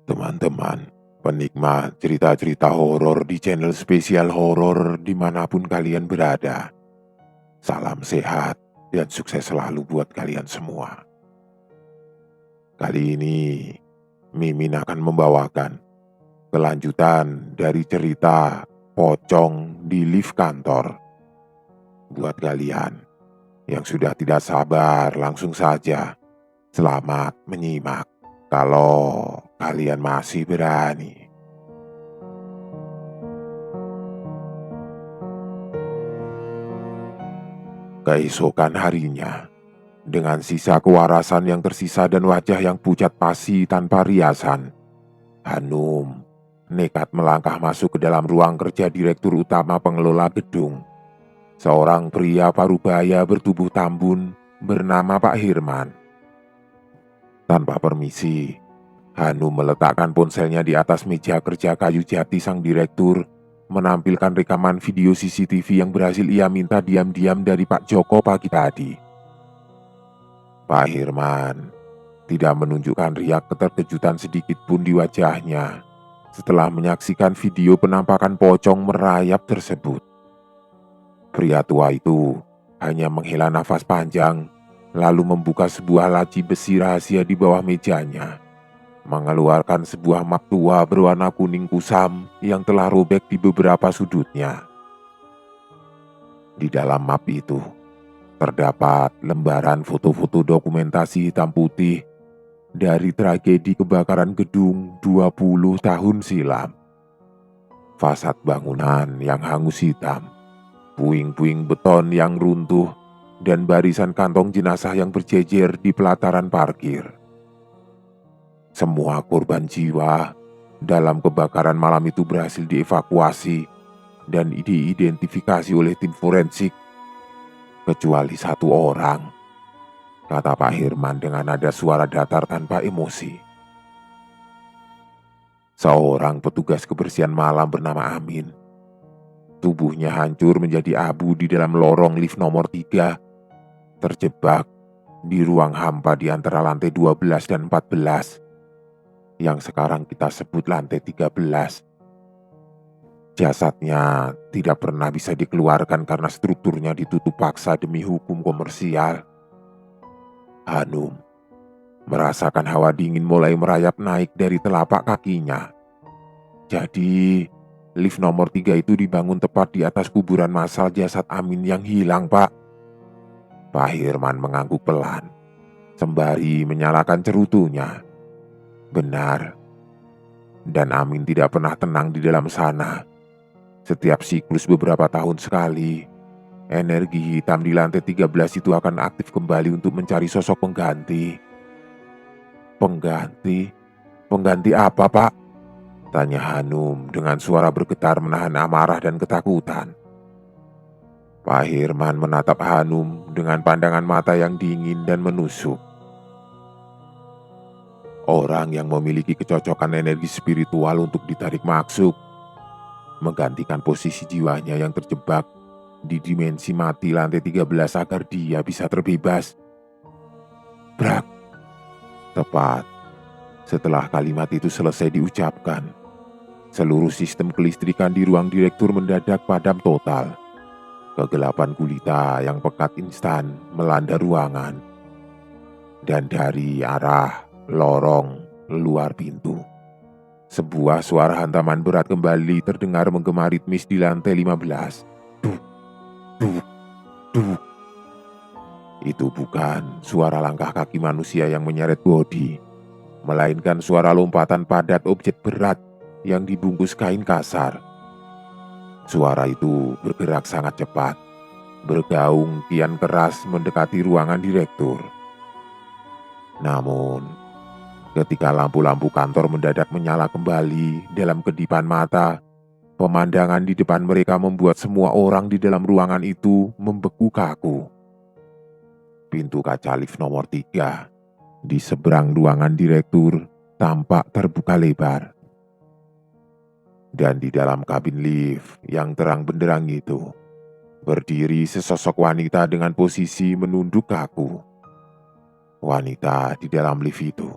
Teman-teman, penikmat cerita-cerita horor di channel spesial horor dimanapun kalian berada. Salam sehat dan sukses selalu buat kalian semua. Kali ini, Mimin akan membawakan kelanjutan dari cerita pocong di lift kantor. Buat kalian yang sudah tidak sabar, langsung saja selamat menyimak. Kalau kalian masih berani. Keesokan harinya, dengan sisa kewarasan yang tersisa dan wajah yang pucat pasi tanpa riasan, Hanum nekat melangkah masuk ke dalam ruang kerja direktur utama pengelola gedung. Seorang pria parubaya bertubuh tambun bernama Pak Hirman. Tanpa permisi, Hanum meletakkan ponselnya di atas meja kerja kayu jati sang direktur, menampilkan rekaman video CCTV yang berhasil ia minta diam-diam dari Pak Joko pagi tadi. Pak Hirman tidak menunjukkan riak keterkejutan sedikit pun di wajahnya setelah menyaksikan video penampakan pocong merayap tersebut. Pria tua itu hanya menghela nafas panjang, lalu membuka sebuah laci besi rahasia di bawah mejanya, mengeluarkan sebuah map tua berwarna kuning kusam yang telah robek di beberapa sudutnya. Di dalam map itu terdapat lembaran foto-foto dokumentasi hitam putih dari tragedi kebakaran gedung 20 tahun silam. Fasad bangunan yang hangus hitam, puing-puing beton yang runtuh, dan barisan kantong jenazah yang berjejer di pelataran parkir. Semua korban jiwa dalam kebakaran malam itu berhasil dievakuasi dan diidentifikasi oleh tim forensik, kecuali satu orang, kata Pak Hirman dengan nada suara datar tanpa emosi. Seorang petugas kebersihan malam bernama Amin. Tubuhnya hancur menjadi abu di dalam lorong lift nomor 3, terjebak di ruang hampa di antara lantai 12 dan 14, yang sekarang kita sebut lantai 13. Jasadnya tidak pernah bisa dikeluarkan karena strukturnya ditutup paksa demi hukum komersial. Hanum merasakan hawa dingin mulai merayap naik dari telapak kakinya. Jadi, lift nomor 3 itu dibangun tepat di atas kuburan massal jasad Amin yang hilang, Pak. Pak Hirman mengangguk pelan, sembari menyalakan cerutunya. Benar. Dan Amin tidak pernah tenang di dalam sana. Setiap siklus beberapa tahun sekali, energi hitam di lantai 13 itu akan aktif kembali untuk mencari sosok pengganti. Pengganti? Pengganti apa, Pak? Tanya Hanum dengan suara bergetar menahan amarah dan ketakutan. Pak Hirman menatap Hanum dengan pandangan mata yang dingin dan menusuk. Orang yang memiliki kecocokan energi spiritual untuk ditarik masuk, menggantikan posisi jiwanya yang terjebak di dimensi mati lantai 13 agar dia bisa terbebas. Brak. Tepat setelah kalimat itu selesai diucapkan, seluruh sistem kelistrikan di ruang direktur mendadak padam total. Kegelapan gulita yang pekat instan melanda ruangan. Dan dari arah lorong luar pintu, sebuah suara hantaman berat kembali terdengar menggema ritmis di lantai 15. Duk, duk, duk. Itu bukan suara langkah kaki manusia yang menyeret bodi, melainkan suara lompatan padat objek berat yang dibungkus kain kasar. Suara itu bergerak sangat cepat, bergaung kian keras mendekati ruangan direktur. Namun, ketika lampu-lampu kantor mendadak menyala kembali dalam kedipan mata, pemandangan di depan mereka membuat semua orang di dalam ruangan itu membeku kaku. Pintu kaca lift nomor 3 di seberang ruangan direktur tampak terbuka lebar. Dan di dalam kabin lift yang terang benderang itu, berdiri sesosok wanita dengan posisi menunduk kaku. Wanita di dalam lift itu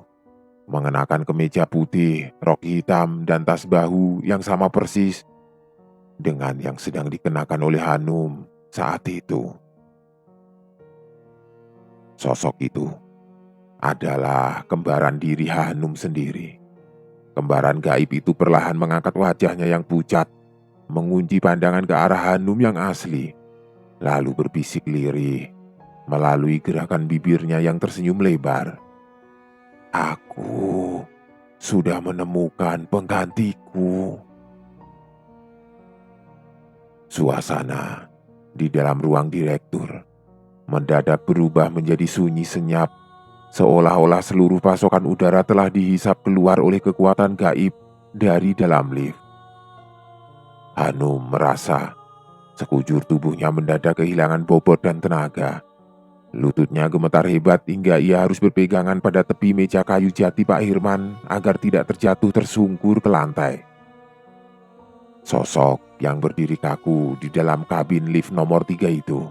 mengenakan kemeja putih, rok hitam, dan tas bahu yang sama persis dengan yang sedang dikenakan oleh Hanum saat itu. Sosok itu adalah kembaran diri Hanum sendiri. Kembaran gaib itu perlahan mengangkat wajahnya yang pucat, mengunci pandangan ke arah Hanum yang asli, lalu berbisik lirih melalui gerakan bibirnya yang tersenyum lebar. Aku sudah menemukan penggantiku. Suasana di dalam ruang direktur mendadak berubah menjadi sunyi senyap, seolah-olah seluruh pasokan udara telah dihisap keluar oleh kekuatan gaib dari dalam lift. Hanum merasa sekujur tubuhnya mendadak kehilangan bobot dan tenaga. Lututnya gemetar hebat hingga ia harus berpegangan pada tepi meja kayu jati Pak Hirman agar tidak terjatuh tersungkur ke lantai. Sosok yang berdiri kaku di dalam kabin lift nomor 3 itu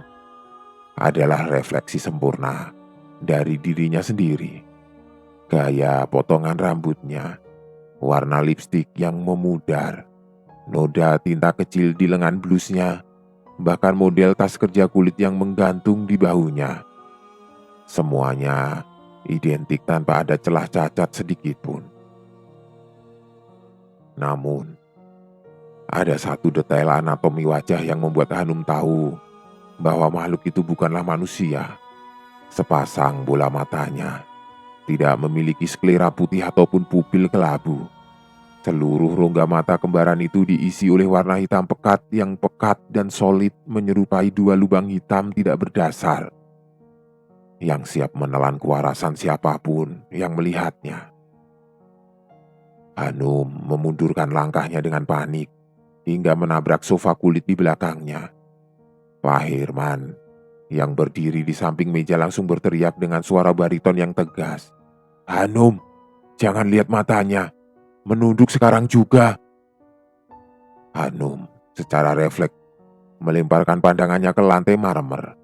adalah refleksi sempurna dari dirinya sendiri. Gaya potongan rambutnya, warna lipstik yang memudar, noda tinta kecil di lengan blusnya, bahkan model tas kerja kulit yang menggantung di bahunya. Semuanya identik tanpa ada celah cacat sedikit pun. Namun, ada satu detail anatomi wajah yang membuat Hanum tahu bahwa makhluk itu bukanlah manusia. Sepasang bola matanya tidak memiliki sklera putih ataupun pupil kelabu. Seluruh rongga mata kembaran itu diisi oleh warna hitam pekat yang pekat dan solid menyerupai dua lubang hitam tidak berdasar yang siap menelan kewarasan siapapun yang melihatnya. Hanum memundurkan langkahnya dengan panik hingga menabrak sofa kulit di belakangnya. Pak Hirman yang berdiri di samping meja langsung berteriak dengan suara bariton yang tegas. Hanum, jangan lihat matanya. Menunduk sekarang juga. Hanum secara refleks melemparkan pandangannya ke lantai marmer.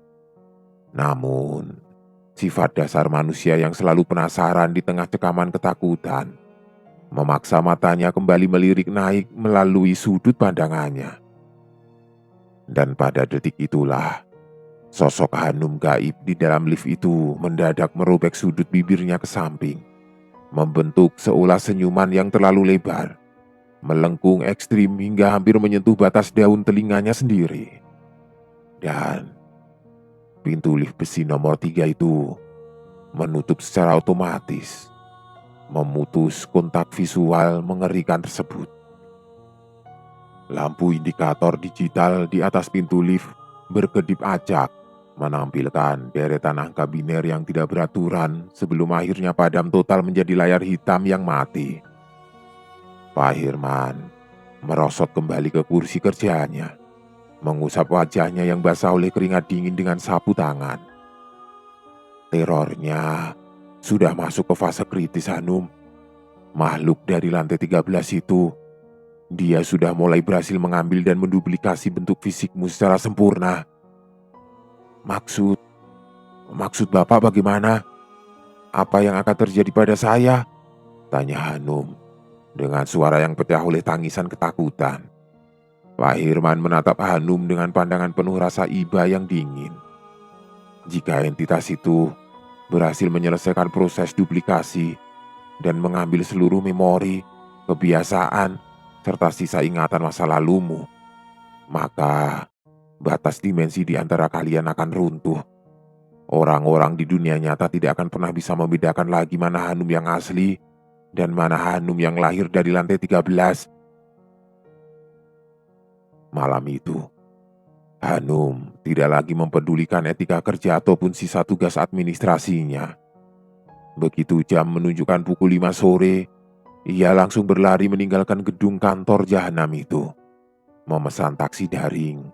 Namun, sifat dasar manusia yang selalu penasaran di tengah cekaman ketakutan memaksa matanya kembali melirik naik melalui sudut pandangannya. Dan pada detik itulah, sosok Hanum gaib di dalam lift itu mendadak merobek sudut bibirnya ke samping, membentuk seulas senyuman yang terlalu lebar, melengkung ekstrim hingga hampir menyentuh batas daun telinganya sendiri. Dan pintu lift besi nomor 3 itu menutup secara otomatis, memutus kontak visual mengerikan tersebut. Lampu indikator digital di atas pintu lift berkedip acak, menampilkan deretan angka biner yang tidak beraturan sebelum akhirnya padam total menjadi layar hitam yang mati. Pak Hirman merosot kembali ke kursi kerjaannya, mengusap wajahnya yang basah oleh keringat dingin dengan sapu tangan. Terornya sudah masuk ke fase kritis, Hanum. Makhluk dari lantai 13 itu, dia sudah mulai berhasil mengambil dan menduplikasi bentuk fisikmu secara sempurna. Maksud Bapak bagaimana? Apa yang akan terjadi pada saya? Tanya Hanum dengan suara yang pecah oleh tangisan ketakutan. Pak Hirman menatap Hanum dengan pandangan penuh rasa iba yang dingin. Jika entitas itu berhasil menyelesaikan proses duplikasi dan mengambil seluruh memori, kebiasaan, serta sisa ingatan masa lalumu, maka batas dimensi di antara kalian akan runtuh. Orang-orang di dunia nyata tidak akan pernah bisa membedakan lagi mana Hanum yang asli dan mana Hanum yang lahir dari lantai 13. Malam itu, Hanum tidak lagi mempedulikan etika kerja ataupun sisa tugas administrasinya. Begitu jam menunjukkan pukul 5 sore, ia langsung berlari meninggalkan gedung kantor jahanam itu, memesan taksi daring,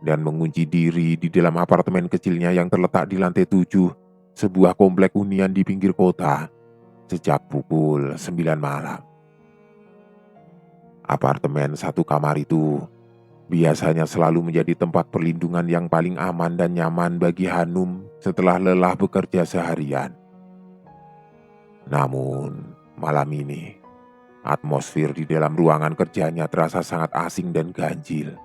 dan mengunci diri di dalam apartemen kecilnya yang terletak di lantai 7, sebuah komplek hunian di pinggir kota, sejak pukul 9 malam. Apartemen satu kamar itu biasanya selalu menjadi tempat perlindungan yang paling aman dan nyaman bagi Hanum setelah lelah bekerja seharian. Namun, Malam ini, atmosfer di dalam ruangan kerjanya terasa sangat asing dan ganjil.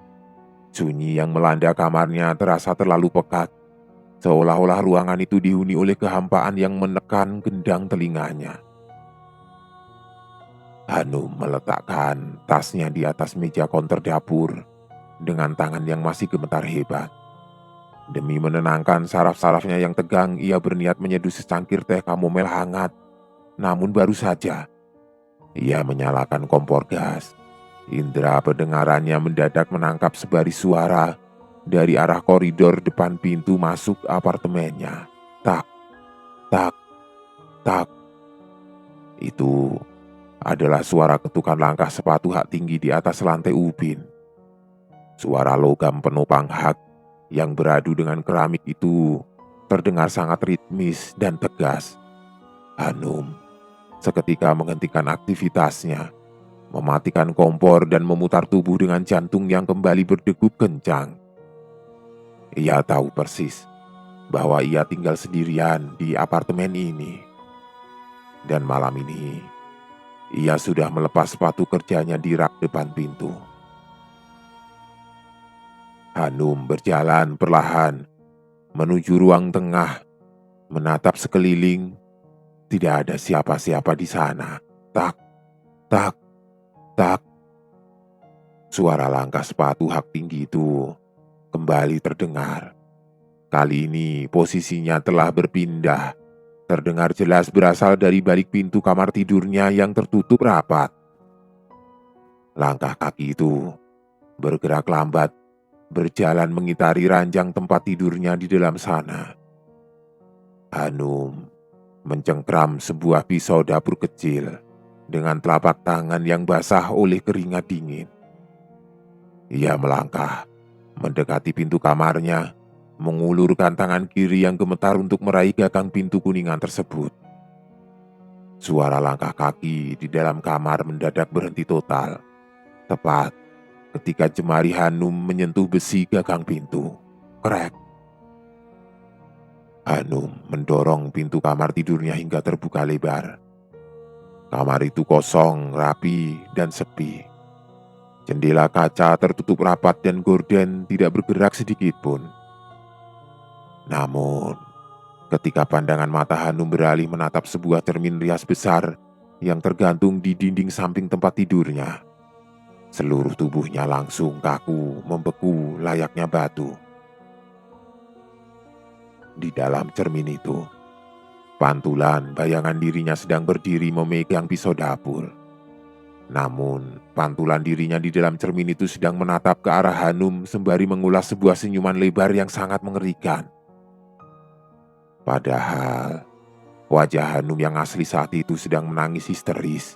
Sunyi yang melanda kamarnya terasa terlalu pekat, seolah-olah ruangan itu dihuni oleh kehampaan yang menekan gendang telinganya. Hanum meletakkan tasnya di atas meja konter dapur dengan tangan yang masih gemetar hebat. Demi menenangkan saraf-sarafnya yang tegang, ia berniat menyeduh secangkir teh kamomil hangat. Namun baru saja ia menyalakan kompor gas, indera pendengarannya mendadak menangkap sebaris suara dari arah koridor depan pintu masuk apartemennya. Tak, tak, tak. Itu adalah suara ketukan langkah sepatu hak tinggi di atas lantai ubin. Suara logam penopang hak yang beradu dengan keramik itu terdengar sangat ritmis dan tegas. Hanum seketika menghentikan aktivitasnya, mematikan kompor dan memutar tubuh dengan jantung yang kembali berdegup kencang. Ia tahu persis bahwa ia tinggal sendirian di apartemen ini. Dan malam ini, ia sudah melepas sepatu kerjanya di rak depan pintu. Hanum berjalan perlahan menuju ruang tengah, menatap sekeliling. Tidak ada siapa-siapa di sana. Tak, tak, tak. Suara langkah sepatu hak tinggi itu kembali terdengar. Kali ini posisinya telah berpindah. Terdengar jelas berasal dari balik pintu kamar tidurnya yang tertutup rapat. Langkah kaki itu bergerak lambat, berjalan mengitari ranjang tempat tidurnya di dalam sana. Hanum mencengkram sebuah pisau dapur kecil dengan telapak tangan yang basah oleh keringat dingin. Ia melangkah, mendekati pintu kamarnya, mengulurkan tangan kiri yang gemetar untuk meraih gagang pintu kuningan tersebut. Suara langkah kaki di dalam kamar mendadak berhenti total, tepat ketika jemari Hanum menyentuh besi gagang pintu. Krek. Hanum mendorong pintu kamar tidurnya hingga terbuka lebar. Kamar itu kosong, rapi, dan sepi. Jendela kaca tertutup rapat dan gorden tidak bergerak sedikit pun. Namun, ketika pandangan mata Hanum beralih menatap sebuah cermin rias besar yang tergantung di dinding samping tempat tidurnya, seluruh tubuhnya langsung kaku, membeku layaknya batu. Di dalam cermin itu, pantulan bayangan dirinya sedang berdiri memegang pisau dapur. Namun, pantulan dirinya di dalam cermin itu sedang menatap ke arah Hanum sembari mengulas sebuah senyuman lebar yang sangat mengerikan. Padahal, wajah Hanum yang asli saat itu sedang menangis histeris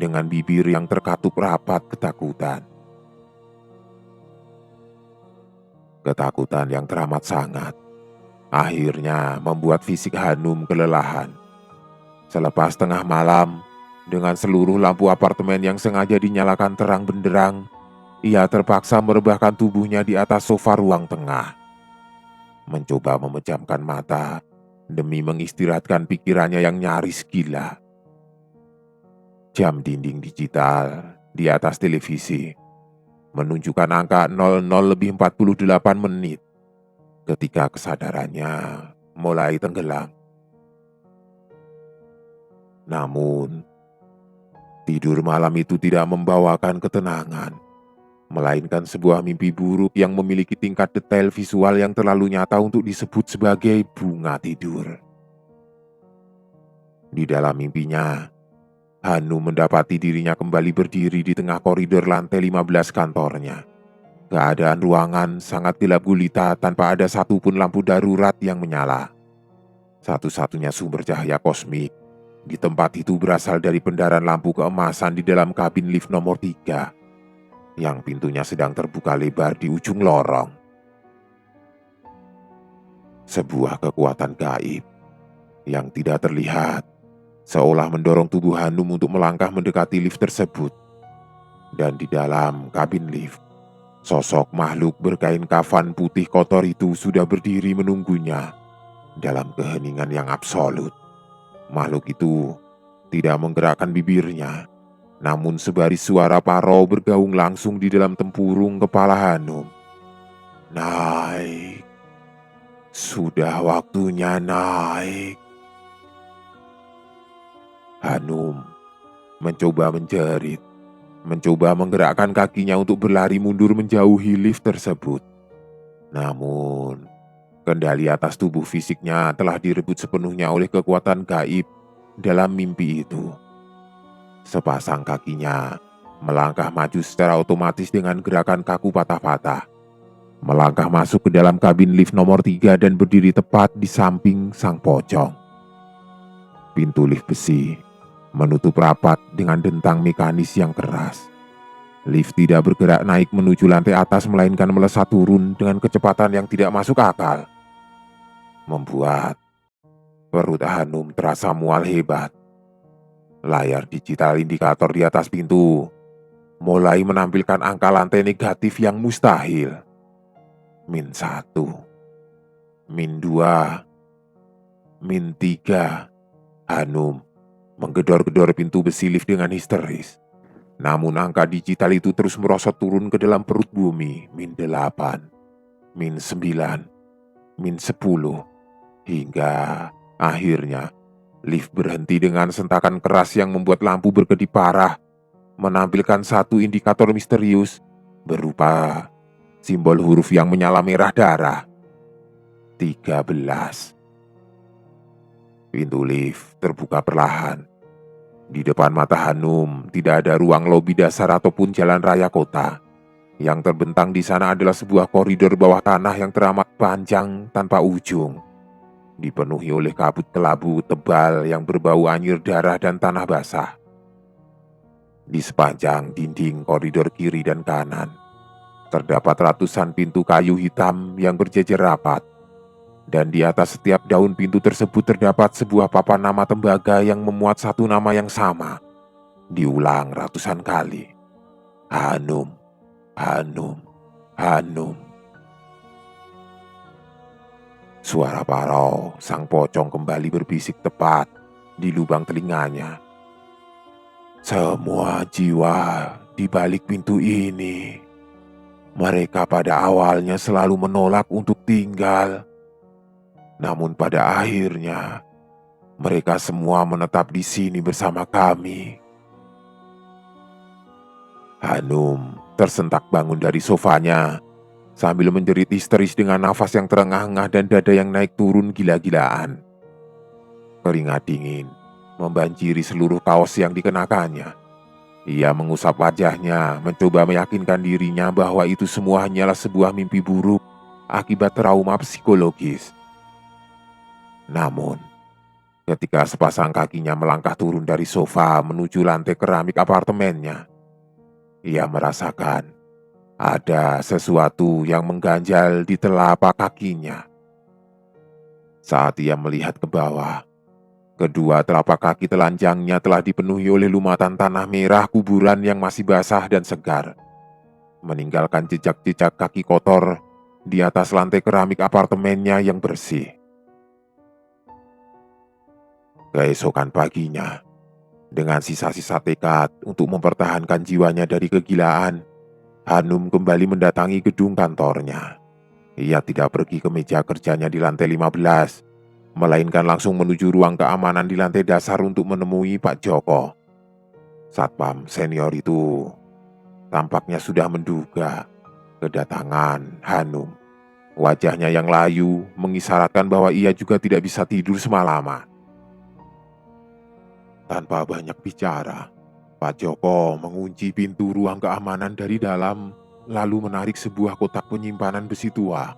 dengan bibir yang terkatup rapat ketakutan. Ketakutan yang teramat sangat akhirnya membuat fisik Hanum kelelahan. Selepas tengah malam, dengan seluruh lampu apartemen yang sengaja dinyalakan terang benderang, ia terpaksa merebahkan tubuhnya di atas sofa ruang tengah. Mencoba memejamkan mata demi mengistirahatkan pikirannya yang nyaris gila. Jam dinding digital di atas televisi menunjukkan angka 00:48 menit ketika kesadarannya mulai tenggelam. Namun, tidur malam itu tidak membawakan ketenangan, melainkan sebuah mimpi buruk yang memiliki tingkat detail visual yang terlalu nyata untuk disebut sebagai bunga tidur. Di dalam mimpinya, Hanum mendapati dirinya kembali berdiri di tengah koridor lantai 15 kantornya. Keadaan ruangan sangat gelap gulita tanpa ada satupun lampu darurat yang menyala. Satu-satunya sumber cahaya kosmik di tempat itu berasal dari pendaran lampu keemasan di dalam kabin lift nomor 3, yang pintunya sedang terbuka lebar di ujung lorong. Sebuah kekuatan gaib yang tidak terlihat seolah mendorong tubuh Hanum untuk melangkah mendekati lift tersebut. Dan di dalam kabin lift, sosok makhluk berkain kafan putih kotor itu sudah berdiri menunggunya dalam keheningan yang absolut. Makhluk itu tidak menggerakkan bibirnya. Namun sebaris suara parau bergaung langsung di dalam tempurung kepala Hanum. Naik. Sudah waktunya naik. Hanum mencoba menjerit, mencoba menggerakkan kakinya untuk berlari mundur menjauhi lift tersebut. Namun, kendali atas tubuh fisiknya telah direbut sepenuhnya oleh kekuatan gaib dalam mimpi itu. Sepasang kakinya melangkah maju secara otomatis dengan gerakan kaku patah-patah. Melangkah masuk ke dalam kabin lift nomor 3 dan berdiri tepat di samping sang pocong. Pintu lift besi menutup rapat dengan dentang mekanis yang keras. Lift tidak bergerak naik menuju lantai atas melainkan melesat turun dengan kecepatan yang tidak masuk akal. Membuat perut Hanum terasa mual hebat. Layar digital indikator di atas pintu mulai menampilkan angka lantai negatif yang mustahil. -1, -2, -3. Hanum menggedor-gedor pintu besi lift dengan histeris. Namun angka digital itu terus merosot turun ke dalam perut bumi. -8, -9, -10. Hingga akhirnya lift berhenti dengan sentakan keras yang membuat lampu berkedip parah, menampilkan satu indikator misterius berupa simbol huruf yang menyala merah darah. 13. Pintu lift terbuka perlahan. Di depan mata Hanum tidak ada ruang lobi dasar ataupun jalan raya kota. Yang terbentang di sana adalah sebuah koridor bawah tanah yang teramat panjang tanpa ujung, dipenuhi oleh kabut kelabu tebal yang berbau anyir darah dan tanah basah. Di sepanjang dinding koridor kiri dan kanan, terdapat ratusan pintu kayu hitam yang berjejer rapat. Dan di atas setiap daun pintu tersebut terdapat sebuah papan nama tembaga yang memuat satu nama yang sama, diulang ratusan kali. Hanum, Hanum, Hanum. Suara parau sang pocong kembali berbisik tepat di lubang telinganya. Semua jiwa di balik pintu ini, mereka pada awalnya selalu menolak untuk tinggal. Namun pada akhirnya, mereka semua menetap di sini bersama kami. Hanum tersentak bangun dari sofanya sambil menjerit histeris dengan nafas yang terengah-engah dan dada yang naik turun gila-gilaan. Keringat dingin membanjiri seluruh kaos yang dikenakannya. Ia mengusap wajahnya, mencoba meyakinkan dirinya bahwa itu semua hanyalah sebuah mimpi buruk akibat trauma psikologis. Namun, ketika sepasang kakinya melangkah turun dari sofa menuju lantai keramik apartemennya, ia merasakan ada sesuatu yang mengganjal di telapak kakinya. Saat ia melihat ke bawah, kedua telapak kaki telanjangnya telah dipenuhi oleh lumatan tanah merah kuburan yang masih basah dan segar, meninggalkan jejak-jejak kaki kotor di atas lantai keramik apartemennya yang bersih. Keesokan paginya, dengan sisa-sisa tekad untuk mempertahankan jiwanya dari kegilaan, Hanum kembali mendatangi gedung kantornya. Ia tidak pergi ke meja kerjanya di lantai 15, melainkan langsung menuju ruang keamanan di lantai dasar untuk menemui Pak Joko. Satpam senior itu tampaknya sudah menduga kedatangan Hanum. Wajahnya yang layu mengisyaratkan bahwa ia juga tidak bisa tidur semalaman. Tanpa banyak bicara, Pak Joko mengunci pintu ruang keamanan dari dalam, lalu menarik sebuah kotak penyimpanan besi tua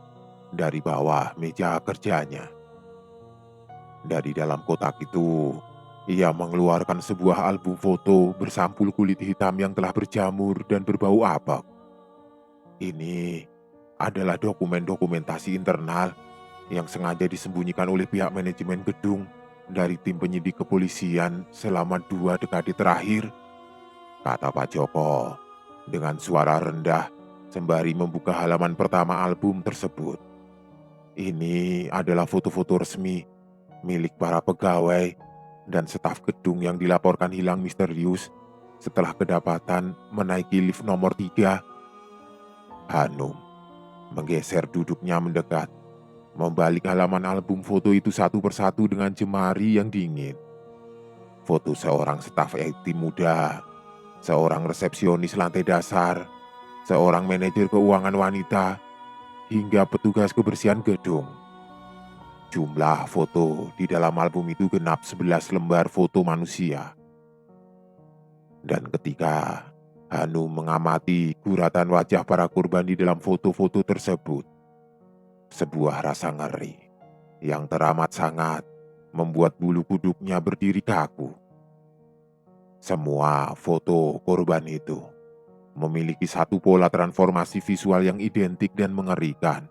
dari bawah meja kerjanya. Dari dalam kotak itu, ia mengeluarkan sebuah album foto bersampul kulit hitam yang telah berjamur dan berbau apek. Ini adalah dokumentasi internal yang sengaja disembunyikan oleh pihak manajemen gedung dari tim penyidik kepolisian selama 2 dekade terakhir, kata Pak Joko dengan suara rendah sembari membuka halaman pertama album tersebut. Ini adalah foto-foto resmi milik para pegawai dan staf gedung yang dilaporkan hilang misterius setelah kedapatan menaiki lift nomor 3. Hanum menggeser duduknya mendekat, membalik halaman album foto itu satu persatu dengan jemari yang dingin. Foto seorang staf IT muda, seorang resepsionis lantai dasar, seorang manajer keuangan wanita, hingga petugas kebersihan gedung. Jumlah foto di dalam album itu genap 11 lembar foto manusia. Dan ketika Hanum mengamati guratan wajah para korban di dalam foto-foto tersebut, sebuah rasa ngeri yang teramat sangat membuat bulu kuduknya berdiri kaku. Semua foto korban itu memiliki satu pola transformasi visual yang identik dan mengerikan.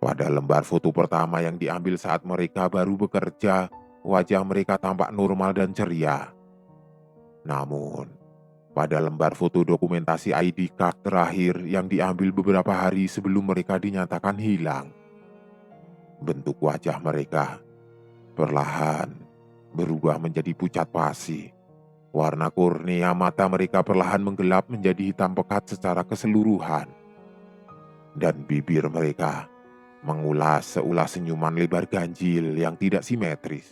Pada lembar foto pertama yang diambil saat mereka baru bekerja, wajah mereka tampak normal dan ceria. Namun, pada lembar foto dokumentasi ID card terakhir yang diambil beberapa hari sebelum mereka dinyatakan hilang, bentuk wajah mereka perlahan berubah menjadi pucat pasi. Warna kornea mata mereka perlahan menggelap menjadi hitam pekat secara keseluruhan. Dan bibir mereka mengulas seulas senyuman lebar ganjil yang tidak simetris.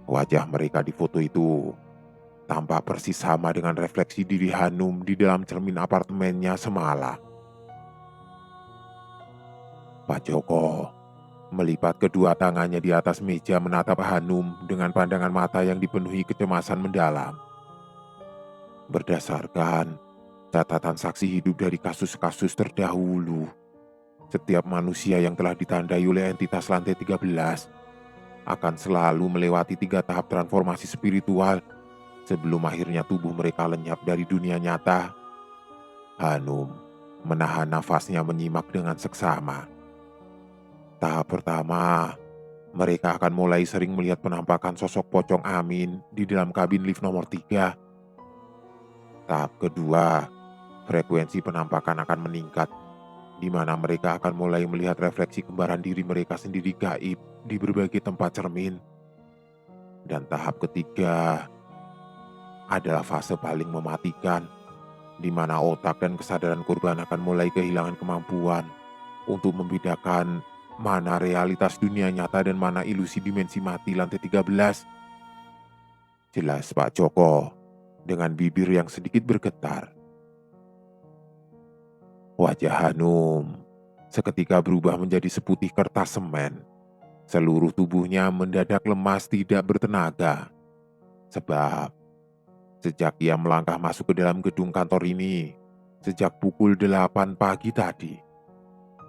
Wajah mereka di foto itu tampak persis sama dengan refleksi diri Hanum di dalam cermin apartemennya semalam. Pak Joko melipat kedua tangannya di atas meja menatap Hanum dengan pandangan mata yang dipenuhi kecemasan mendalam. Berdasarkan catatan saksi hidup dari kasus-kasus terdahulu, setiap manusia yang telah ditandai oleh entitas lantai 13 akan selalu melewati 3 tahap transformasi spiritual sebelum akhirnya tubuh mereka lenyap dari dunia nyata. Hanum menahan nafasnya menyimak dengan seksama. Tahap pertama, mereka akan mulai sering melihat penampakan sosok pocong Amin di dalam kabin lift nomor 3. Tahap kedua, frekuensi penampakan akan meningkat, di mana mereka akan mulai melihat refleksi kembaran diri mereka sendiri gaib di berbagai tempat cermin. Dan tahap ketiga adalah fase paling mematikan, di mana otak dan kesadaran korban akan mulai kehilangan kemampuan untuk membedakan mana realitas dunia nyata dan mana ilusi dimensi mati lantai 13. Jelas Pak Joko, dengan bibir yang sedikit bergetar. Wajah Hanum seketika berubah menjadi seputih kertas semen. Seluruh tubuhnya mendadak lemas tidak bertenaga. Sebab sejak ia melangkah masuk ke dalam gedung kantor ini, sejak pukul 8 pagi tadi,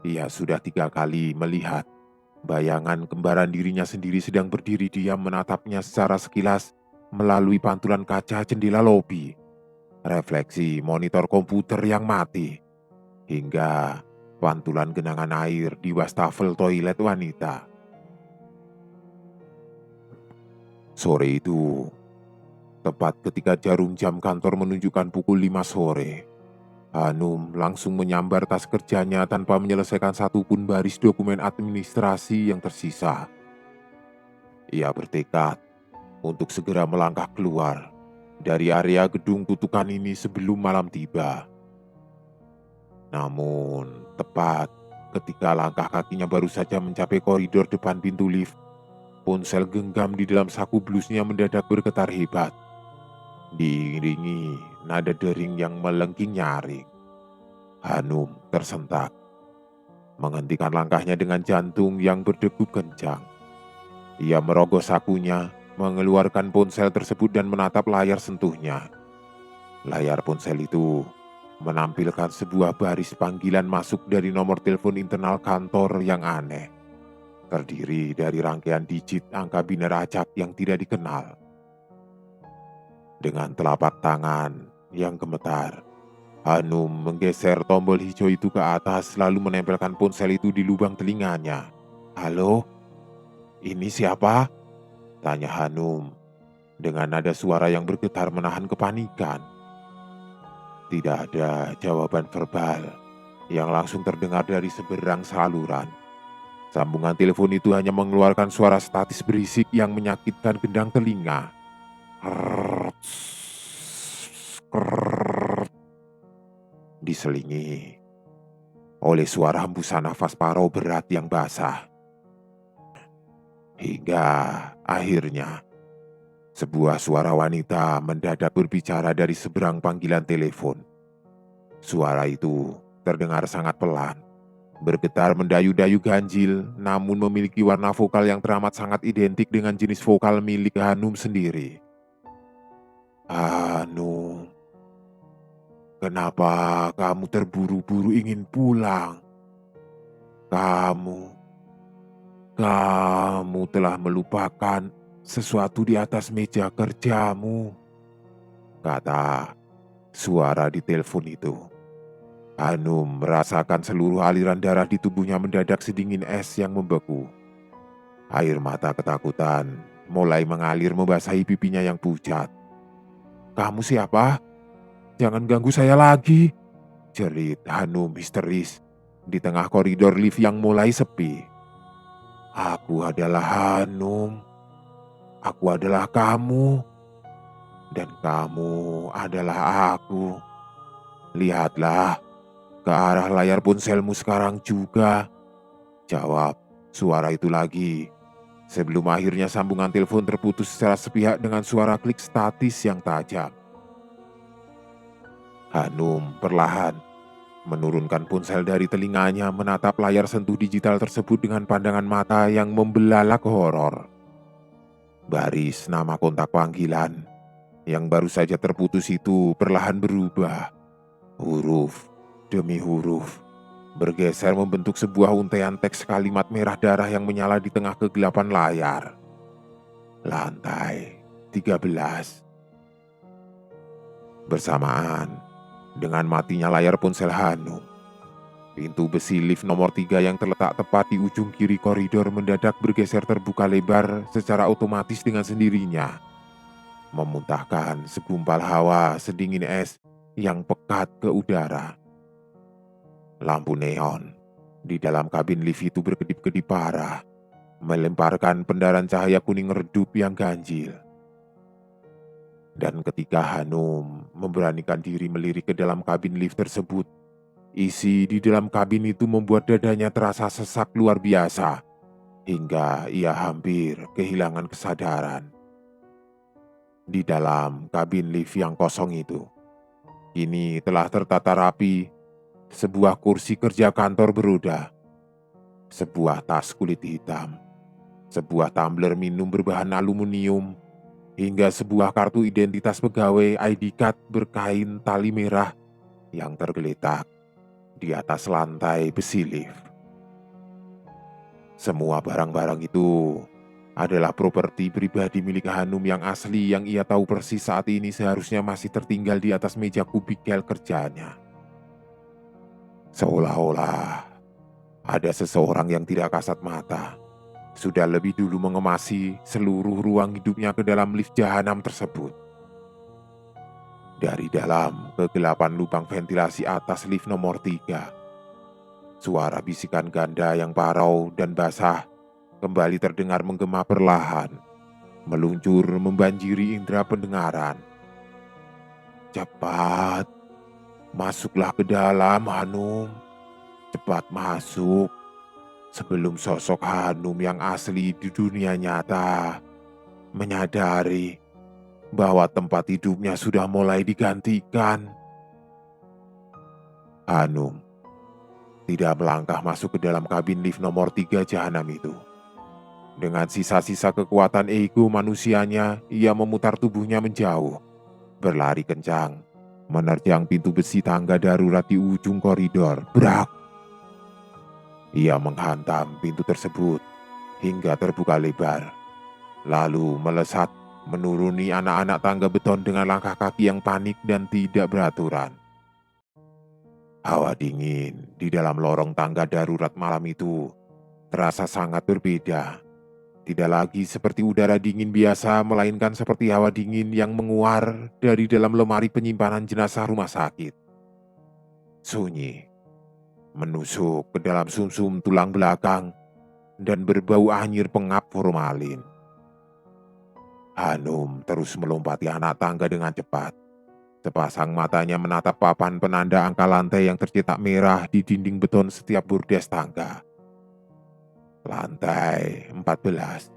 ia sudah 3 kali melihat bayangan kembaran dirinya sendiri sedang berdiri diam menatapnya secara sekilas melalui pantulan kaca jendela lobi, refleksi monitor komputer yang mati, hingga pantulan genangan air di wastafel toilet wanita. Sore itu, tepat ketika jarum jam kantor menunjukkan pukul 5 sore, Hanum langsung menyambar tas kerjanya tanpa menyelesaikan satupun baris dokumen administrasi yang tersisa. Ia bertekad untuk segera melangkah keluar dari area gedung kutukan ini sebelum malam tiba. Namun, tepat ketika langkah kakinya baru saja mencapai koridor depan pintu lift, ponsel genggam di dalam saku blusnya mendadak bergetar hebat, diiringi nada dering yang melengking nyaring. Hanum tersentak, menghentikan langkahnya dengan jantung yang berdegup kencang. Ia merogoh sakunya, mengeluarkan ponsel tersebut dan menatap layar sentuhnya. Layar ponsel itu menampilkan sebuah baris panggilan masuk dari nomor telepon internal kantor yang aneh, terdiri dari rangkaian digit angka biner acak yang tidak dikenal. Dengan telapak tangan yang gemetar, Hanum menggeser tombol hijau itu ke atas lalu menempelkan ponsel itu di lubang telinganya. "Halo? Ini siapa?" tanya Hanum dengan nada suara yang bergetar menahan kepanikan. Tidak ada jawaban verbal yang langsung terdengar dari seberang saluran. Sambungan telepon itu hanya mengeluarkan suara statis berisik yang menyakitkan gendang telinga. Krrrt, krrrt, diselingi oleh suara hembusan nafas Paro berat yang basah. Hingga akhirnya sebuah suara wanita mendadak berbicara dari seberang panggilan telepon. Suara itu terdengar sangat pelan, bergetar mendayu-dayu ganjil, namun memiliki warna vokal yang teramat sangat identik dengan jenis vokal milik Hanum sendiri. "Hanum, kenapa kamu terburu-buru ingin pulang? Kamu telah melupakan sesuatu di atas meja kerjamu," kata suara di telepon itu. Hanum merasakan seluruh aliran darah di tubuhnya mendadak sedingin es yang membeku. Air mata ketakutan mulai mengalir membasahi pipinya yang pucat. "Kamu siapa? Jangan ganggu saya lagi," jerit Hanum histeris di tengah koridor lift yang mulai sepi. "Aku adalah Hanum. Aku adalah kamu. Dan kamu adalah aku. Lihatlah ke arah layar ponselmu sekarang juga," jawab suara itu lagi. Sebelum akhirnya sambungan telepon terputus secara sepihak dengan suara klik statis yang tajam. Hanum perlahan menurunkan ponsel dari telinganya, menatap layar sentuh digital tersebut dengan pandangan mata yang membelalak horor. Baris nama kontak panggilan yang baru saja terputus itu perlahan berubah. Huruf demi huruf bergeser membentuk sebuah untaian teks kalimat merah darah yang menyala di tengah kegelapan layar. Lantai 13. Bersamaan dengan matinya layar ponsel Hanum, pintu besi lift nomor 3 yang terletak tepat di ujung kiri koridor mendadak bergeser terbuka lebar secara otomatis dengan sendirinya, memuntahkan segumpal hawa sedingin es yang pekat ke udara. Lampu neon di dalam kabin lift itu berkedip-kedip parah, melemparkan pendaran cahaya kuning redup yang ganjil. Dan ketika Hanum memberanikan diri melirik ke dalam kabin lift tersebut, isi di dalam kabin itu membuat dadanya terasa sesak luar biasa, hingga ia hampir kehilangan kesadaran. Di dalam kabin lift yang kosong itu, kini telah tertata rapi sebuah kursi kerja kantor beroda, sebuah tas kulit hitam, sebuah tumbler minum berbahan aluminium, hingga sebuah kartu identitas pegawai ID card berkain tali merah yang tergeletak di atas lantai besi lift. Semua barang-barang itu adalah properti pribadi milik Hanum yang asli, yang ia tahu persis saat ini seharusnya masih tertinggal di atas meja kubikel kerjanya. Seolah-olah ada seseorang yang tidak kasat mata sudah lebih dulu mengemasi seluruh ruang hidupnya ke dalam lift jahanam tersebut. Dari dalam kegelapan lubang ventilasi atas lift nomor 3, suara bisikan ganda yang parau dan basah kembali terdengar menggema perlahan, meluncur membanjiri indera pendengaran. "Cepat, masuklah ke dalam, Hanum. Cepat masuk, sebelum sosok Hanum yang asli di dunia nyata menyadari bahwa tempat hidupnya sudah mulai digantikan." Hanum tidak melangkah masuk ke dalam kabin lift nomor 3 jahanam itu. Dengan sisa-sisa kekuatan ego manusianya, ia memutar tubuhnya menjauh, berlari kencang, menerjang pintu besi tangga darurat di ujung koridor. Brak! Ia menghantam pintu tersebut hingga terbuka lebar, lalu melesat menuruni anak-anak tangga beton dengan langkah kaki yang panik dan tidak beraturan. Hawa dingin di dalam lorong tangga darurat malam itu terasa sangat berbeda. Tidak lagi seperti udara dingin biasa, melainkan seperti hawa dingin yang menguar dari dalam lemari penyimpanan jenazah rumah sakit. Sunyi menusuk ke dalam sumsum tulang belakang dan berbau anyir pengap formalin. Hanum terus melompati anak tangga dengan cepat. Sepasang matanya menatap papan penanda angka lantai yang tercetak merah di dinding beton setiap bordes tangga. Lantai 14,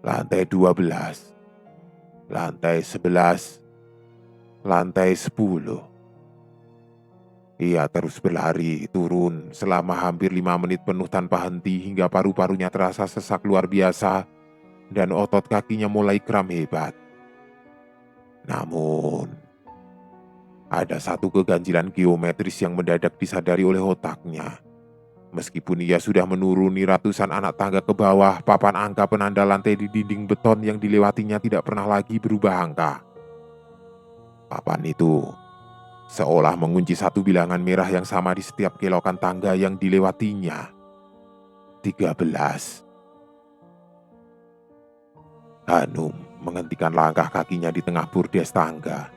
lantai 12, lantai 11, lantai 10. Ia terus berlari turun selama hampir 5 menit penuh tanpa henti hingga paru-parunya terasa sesak luar biasa dan otot kakinya mulai kram hebat. Namun, ada satu keganjilan geometris yang mendadak disadari oleh otaknya. Meskipun ia sudah menuruni ratusan anak tangga ke bawah, papan angka penanda lantai di dinding beton yang dilewatinya tidak pernah lagi berubah angka. Papan itu seolah mengunci satu bilangan merah yang sama di setiap kelokan tangga yang dilewatinya. 13. Hanum menghentikan langkah kakinya di tengah bordes tangga,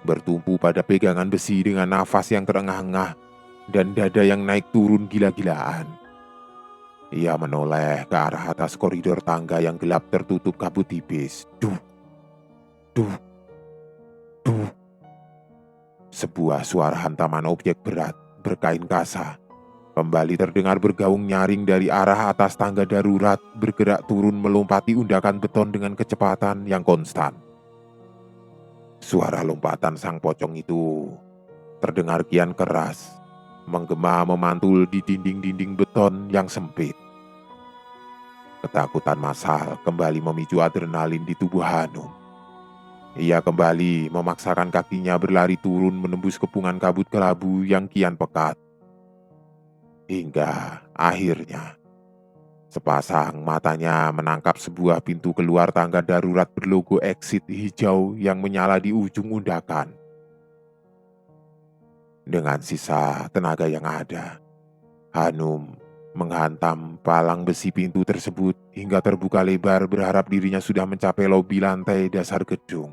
bertumpu pada pegangan besi dengan nafas yang terengah-engah dan dada yang naik turun gila-gilaan. Ia menoleh ke arah atas koridor tangga yang gelap tertutup kabut tipis. Duh, duh, duh. Sebuah suara hantaman objek berat berkain kasa kembali terdengar bergaung nyaring dari arah atas tangga darurat, bergerak turun melompati undakan beton dengan kecepatan yang konstan. Suara lompatan sang pocong itu terdengar kian keras, menggema memantul di dinding-dinding beton yang sempit. Ketakutan massal kembali memicu adrenalin di tubuh Hanum. Ia kembali memaksakan kakinya berlari turun menembus kepungan kabut kelabu yang kian pekat. Hingga akhirnya, sepasang matanya menangkap sebuah pintu keluar tangga darurat berlogo exit hijau yang menyala di ujung undakan. Dengan sisa tenaga yang ada, Hanum menghantam palang besi pintu tersebut hingga terbuka lebar, berharap dirinya sudah mencapai lobi lantai dasar gedung.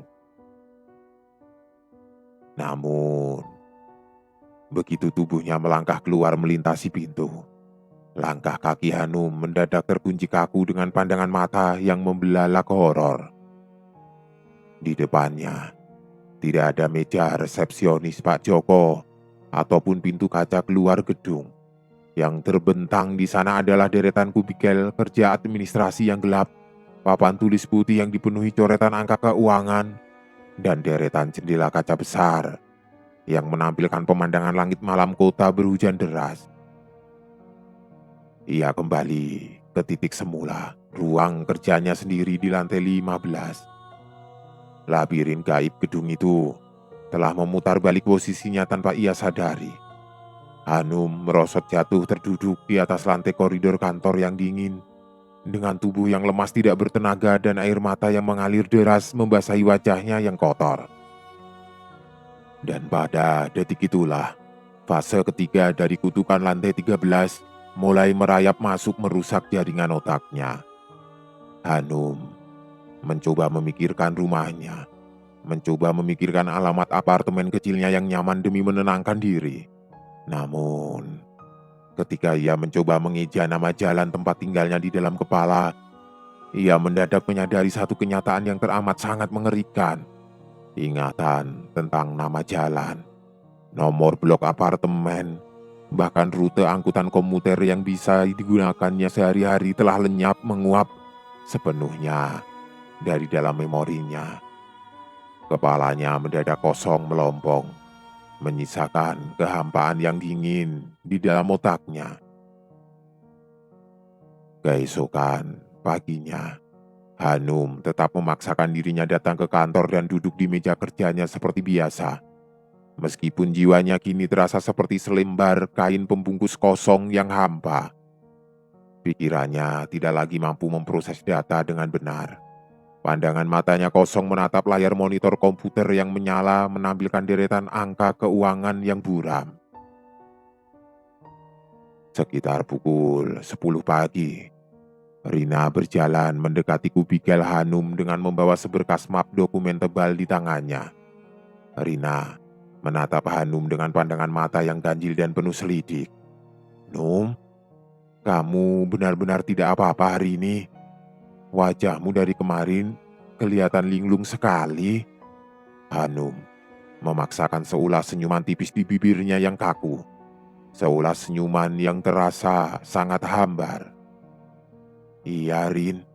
Namun, begitu tubuhnya melangkah keluar melintasi pintu, langkah kaki Hanum mendadak terkunci kaku dengan pandangan mata yang membelalak horor. Di depannya, tidak ada meja resepsionis Pak Joko ataupun pintu kaca keluar gedung. Yang terbentang di sana adalah deretan kubikel kerja administrasi yang gelap, papan tulis putih yang dipenuhi coretan angka keuangan, dan deretan jendela kaca besar yang menampilkan pemandangan langit malam kota berhujan deras. Ia kembali ke titik semula, ruang kerjanya sendiri di lantai 15. Labirin gaib gedung itu telah memutar balik posisinya tanpa ia sadari. Hanum merosot jatuh terduduk di atas lantai koridor kantor yang dingin, dengan tubuh yang lemas tidak bertenaga dan air mata yang mengalir deras membasahi wajahnya yang kotor. Dan pada detik itulah, fase ketiga dari kutukan lantai 13 mulai merayap masuk merusak jaringan otaknya. Hanum mencoba memikirkan rumahnya, mencoba memikirkan alamat apartemen kecilnya yang nyaman demi menenangkan diri. Namun, ketika ia mencoba mengeja nama jalan tempat tinggalnya di dalam kepala, ia mendadak menyadari satu kenyataan yang teramat sangat mengerikan. Ingatan tentang nama jalan, nomor blok apartemen, bahkan rute angkutan komuter yang bisa digunakannya sehari-hari telah lenyap menguap sepenuhnya dari dalam memorinya. Kepalanya mendadak kosong melompong, menyisakan kehampaan yang dingin di dalam otaknya. Keesokan paginya, Hanum tetap memaksakan dirinya datang ke kantor dan duduk di meja kerjanya seperti biasa. Meskipun jiwanya kini terasa seperti selembar kain pembungkus kosong yang hampa. Pikirannya tidak lagi mampu memproses data dengan benar. Pandangan matanya kosong menatap layar monitor komputer yang menyala menampilkan deretan angka keuangan yang buram. Sekitar pukul 10 pagi, Rina berjalan mendekati kubikel Hanum dengan membawa seberkas map dokumen tebal di tangannya. Rina menatap Hanum dengan pandangan mata yang ganjil dan penuh selidik. "Num, Kamu benar-benar tidak apa-apa hari ini. Wajahmu dari kemarin kelihatan linglung sekali. Hanum memaksakan seulas senyuman tipis di bibirnya yang kaku. Seulas senyuman yang terasa sangat hambar. Iya, Rin.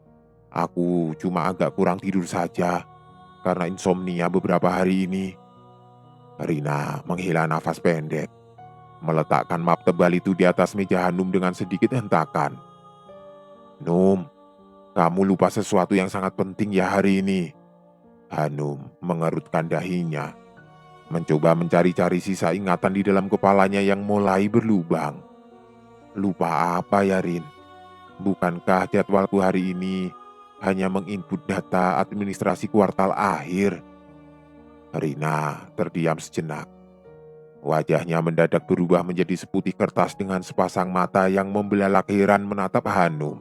Aku cuma agak kurang tidur saja karena insomnia beberapa hari ini. Rina menghela nafas pendek, meletakkan map tebal itu di atas meja Hanum dengan sedikit hentakan. Num, kamu lupa sesuatu yang sangat penting ya hari ini. Hanum mengerutkan dahinya, mencoba mencari-cari sisa ingatan di dalam kepalanya yang mulai berlubang. Lupa apa ya, Rin? Bukankah jadwalku hari ini hanya menginput data administrasi kuartal akhir? Rina terdiam sejenak. Wajahnya mendadak berubah menjadi seputih kertas dengan sepasang mata yang membelalak heran menatap Hanum.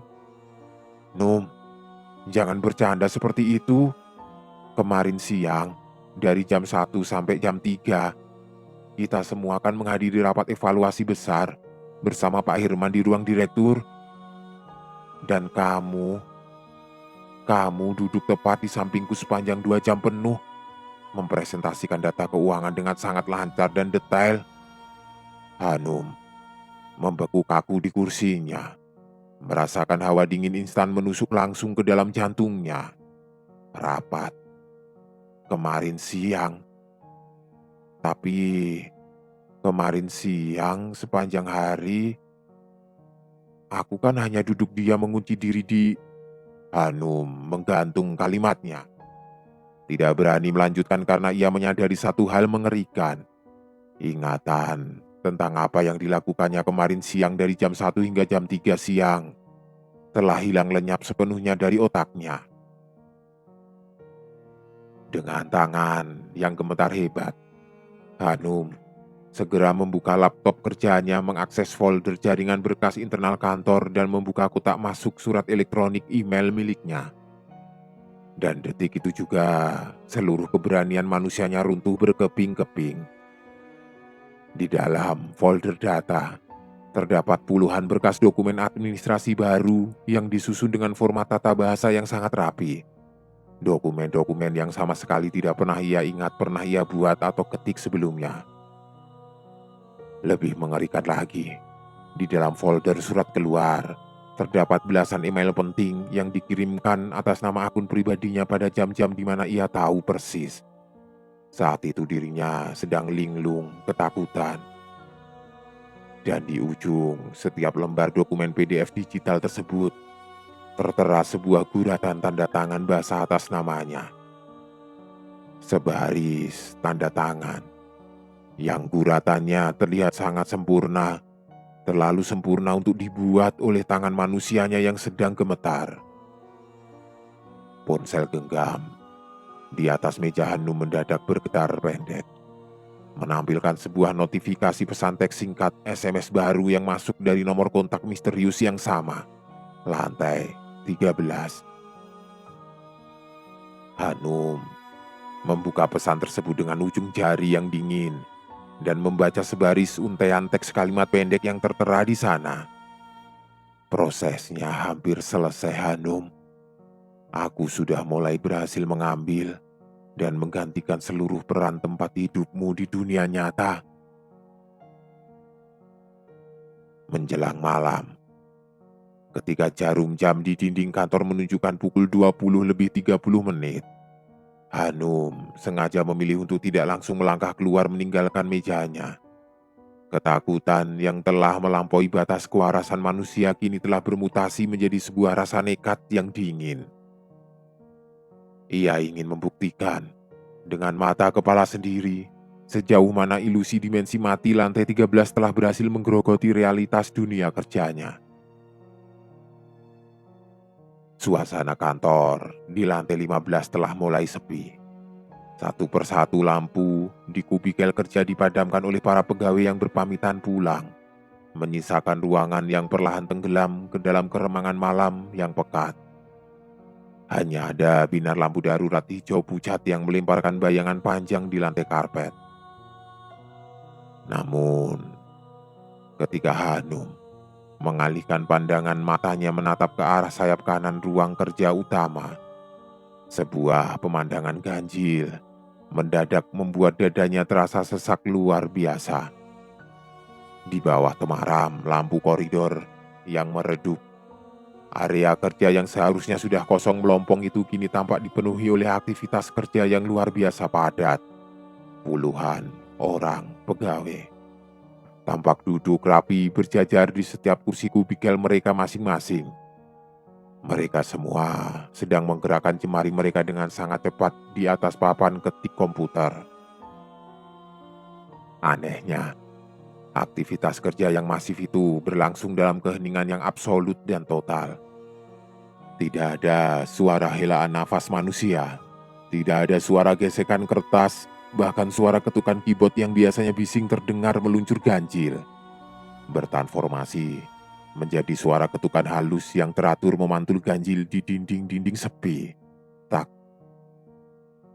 Num, jangan bercanda seperti itu. Kemarin siang, dari jam 1 sampai jam 3, kita semua akan menghadiri rapat evaluasi besar bersama Pak Hirman di ruang direktur. Dan kamu duduk tepat di sampingku sepanjang 2 jam penuh, mempresentasikan data keuangan dengan sangat lancar dan detail. Hanum membekuk kaku di kursinya, merasakan hawa dingin instan menusuk langsung ke dalam jantungnya. Rapat kemarin siang, tapi kemarin siang sepanjang hari aku kan hanya duduk diam mengunci diri di... Hanum menggantung kalimatnya. Tidak berani melanjutkan karena ia menyadari satu hal mengerikan. Ingatan tentang apa yang dilakukannya kemarin siang dari jam 1 hingga jam 3 siang telah hilang lenyap sepenuhnya dari otaknya. Dengan tangan yang gemetar hebat, Hanum segera membuka laptop kerjanya, mengakses folder jaringan berkas internal kantor dan membuka kotak masuk surat elektronik email miliknya. Dan detik itu juga seluruh keberanian manusianya runtuh berkeping-keping. Di dalam folder data terdapat puluhan berkas dokumen administrasi baru yang disusun dengan format tata bahasa yang sangat rapi. Dokumen-dokumen yang sama sekali tidak pernah ia ingat pernah ia buat atau ketik sebelumnya. Lebih mengerikan lagi, di dalam folder surat keluar terdapat belasan email penting yang dikirimkan atas nama akun pribadinya pada jam-jam di mana ia tahu persis saat itu dirinya sedang linglung ketakutan. Dan di ujung setiap lembar dokumen PDF digital tersebut tertera sebuah guratan tanda tangan basah atas namanya. Sebaris tanda tangan yang guratannya terlihat sangat sempurna, terlalu sempurna untuk dibuat oleh tangan manusianya yang sedang gemetar. Ponsel genggam di atas meja Hanum mendadak bergetar pendek, menampilkan sebuah notifikasi pesan teks singkat SMS baru yang masuk dari nomor kontak misterius yang sama, lantai 13. Hanum membuka pesan tersebut dengan ujung jari yang dingin dan membaca sebaris untaian teks kalimat pendek yang tertera di sana. Prosesnya hampir selesai, Hanum. Aku sudah mulai berhasil mengambil dan menggantikan seluruh peran tempat hidupmu di dunia nyata. Menjelang malam, ketika jarum jam di dinding kantor menunjukkan pukul 20:30, Hanum sengaja memilih untuk tidak langsung melangkah keluar meninggalkan mejanya. Ketakutan yang telah melampaui batas kewarasan manusia kini telah bermutasi menjadi sebuah rasa nekat yang dingin. Ia ingin membuktikan dengan mata kepala sendiri sejauh mana ilusi dimensi mati lantai 13 telah berhasil menggerogoti realitas dunia kerjanya. Suasana kantor di lantai 15 telah mulai sepi. Satu persatu lampu di kubikel kerja dipadamkan oleh para pegawai yang berpamitan pulang, menyisakan ruangan yang perlahan tenggelam ke dalam keremangan malam yang pekat. Hanya ada binar lampu darurat hijau pucat yang melemparkan bayangan panjang di lantai karpet. Namun, ketika Hanum mengalihkan pandangan matanya menatap ke arah sayap kanan ruang kerja utama. Sebuah pemandangan ganjil mendadak membuat dadanya terasa sesak luar biasa. Di bawah temaram lampu koridor yang meredup, area kerja yang seharusnya sudah kosong melompong itu kini tampak dipenuhi oleh aktivitas kerja yang luar biasa padat. Puluhan orang pegawai tampak duduk rapi berjajar di setiap kursi kubikel mereka masing-masing. Mereka semua sedang menggerakkan jemari mereka dengan sangat cepat di atas papan ketik komputer. Anehnya, aktivitas kerja yang masif itu berlangsung dalam keheningan yang absolut dan total. Tidak ada suara helaan nafas manusia, tidak ada suara gesekan kertas, bahkan suara ketukan keyboard yang biasanya bising terdengar meluncur ganjil, bertransformasi menjadi suara ketukan halus yang teratur memantul ganjil di dinding-dinding sepi. Tak,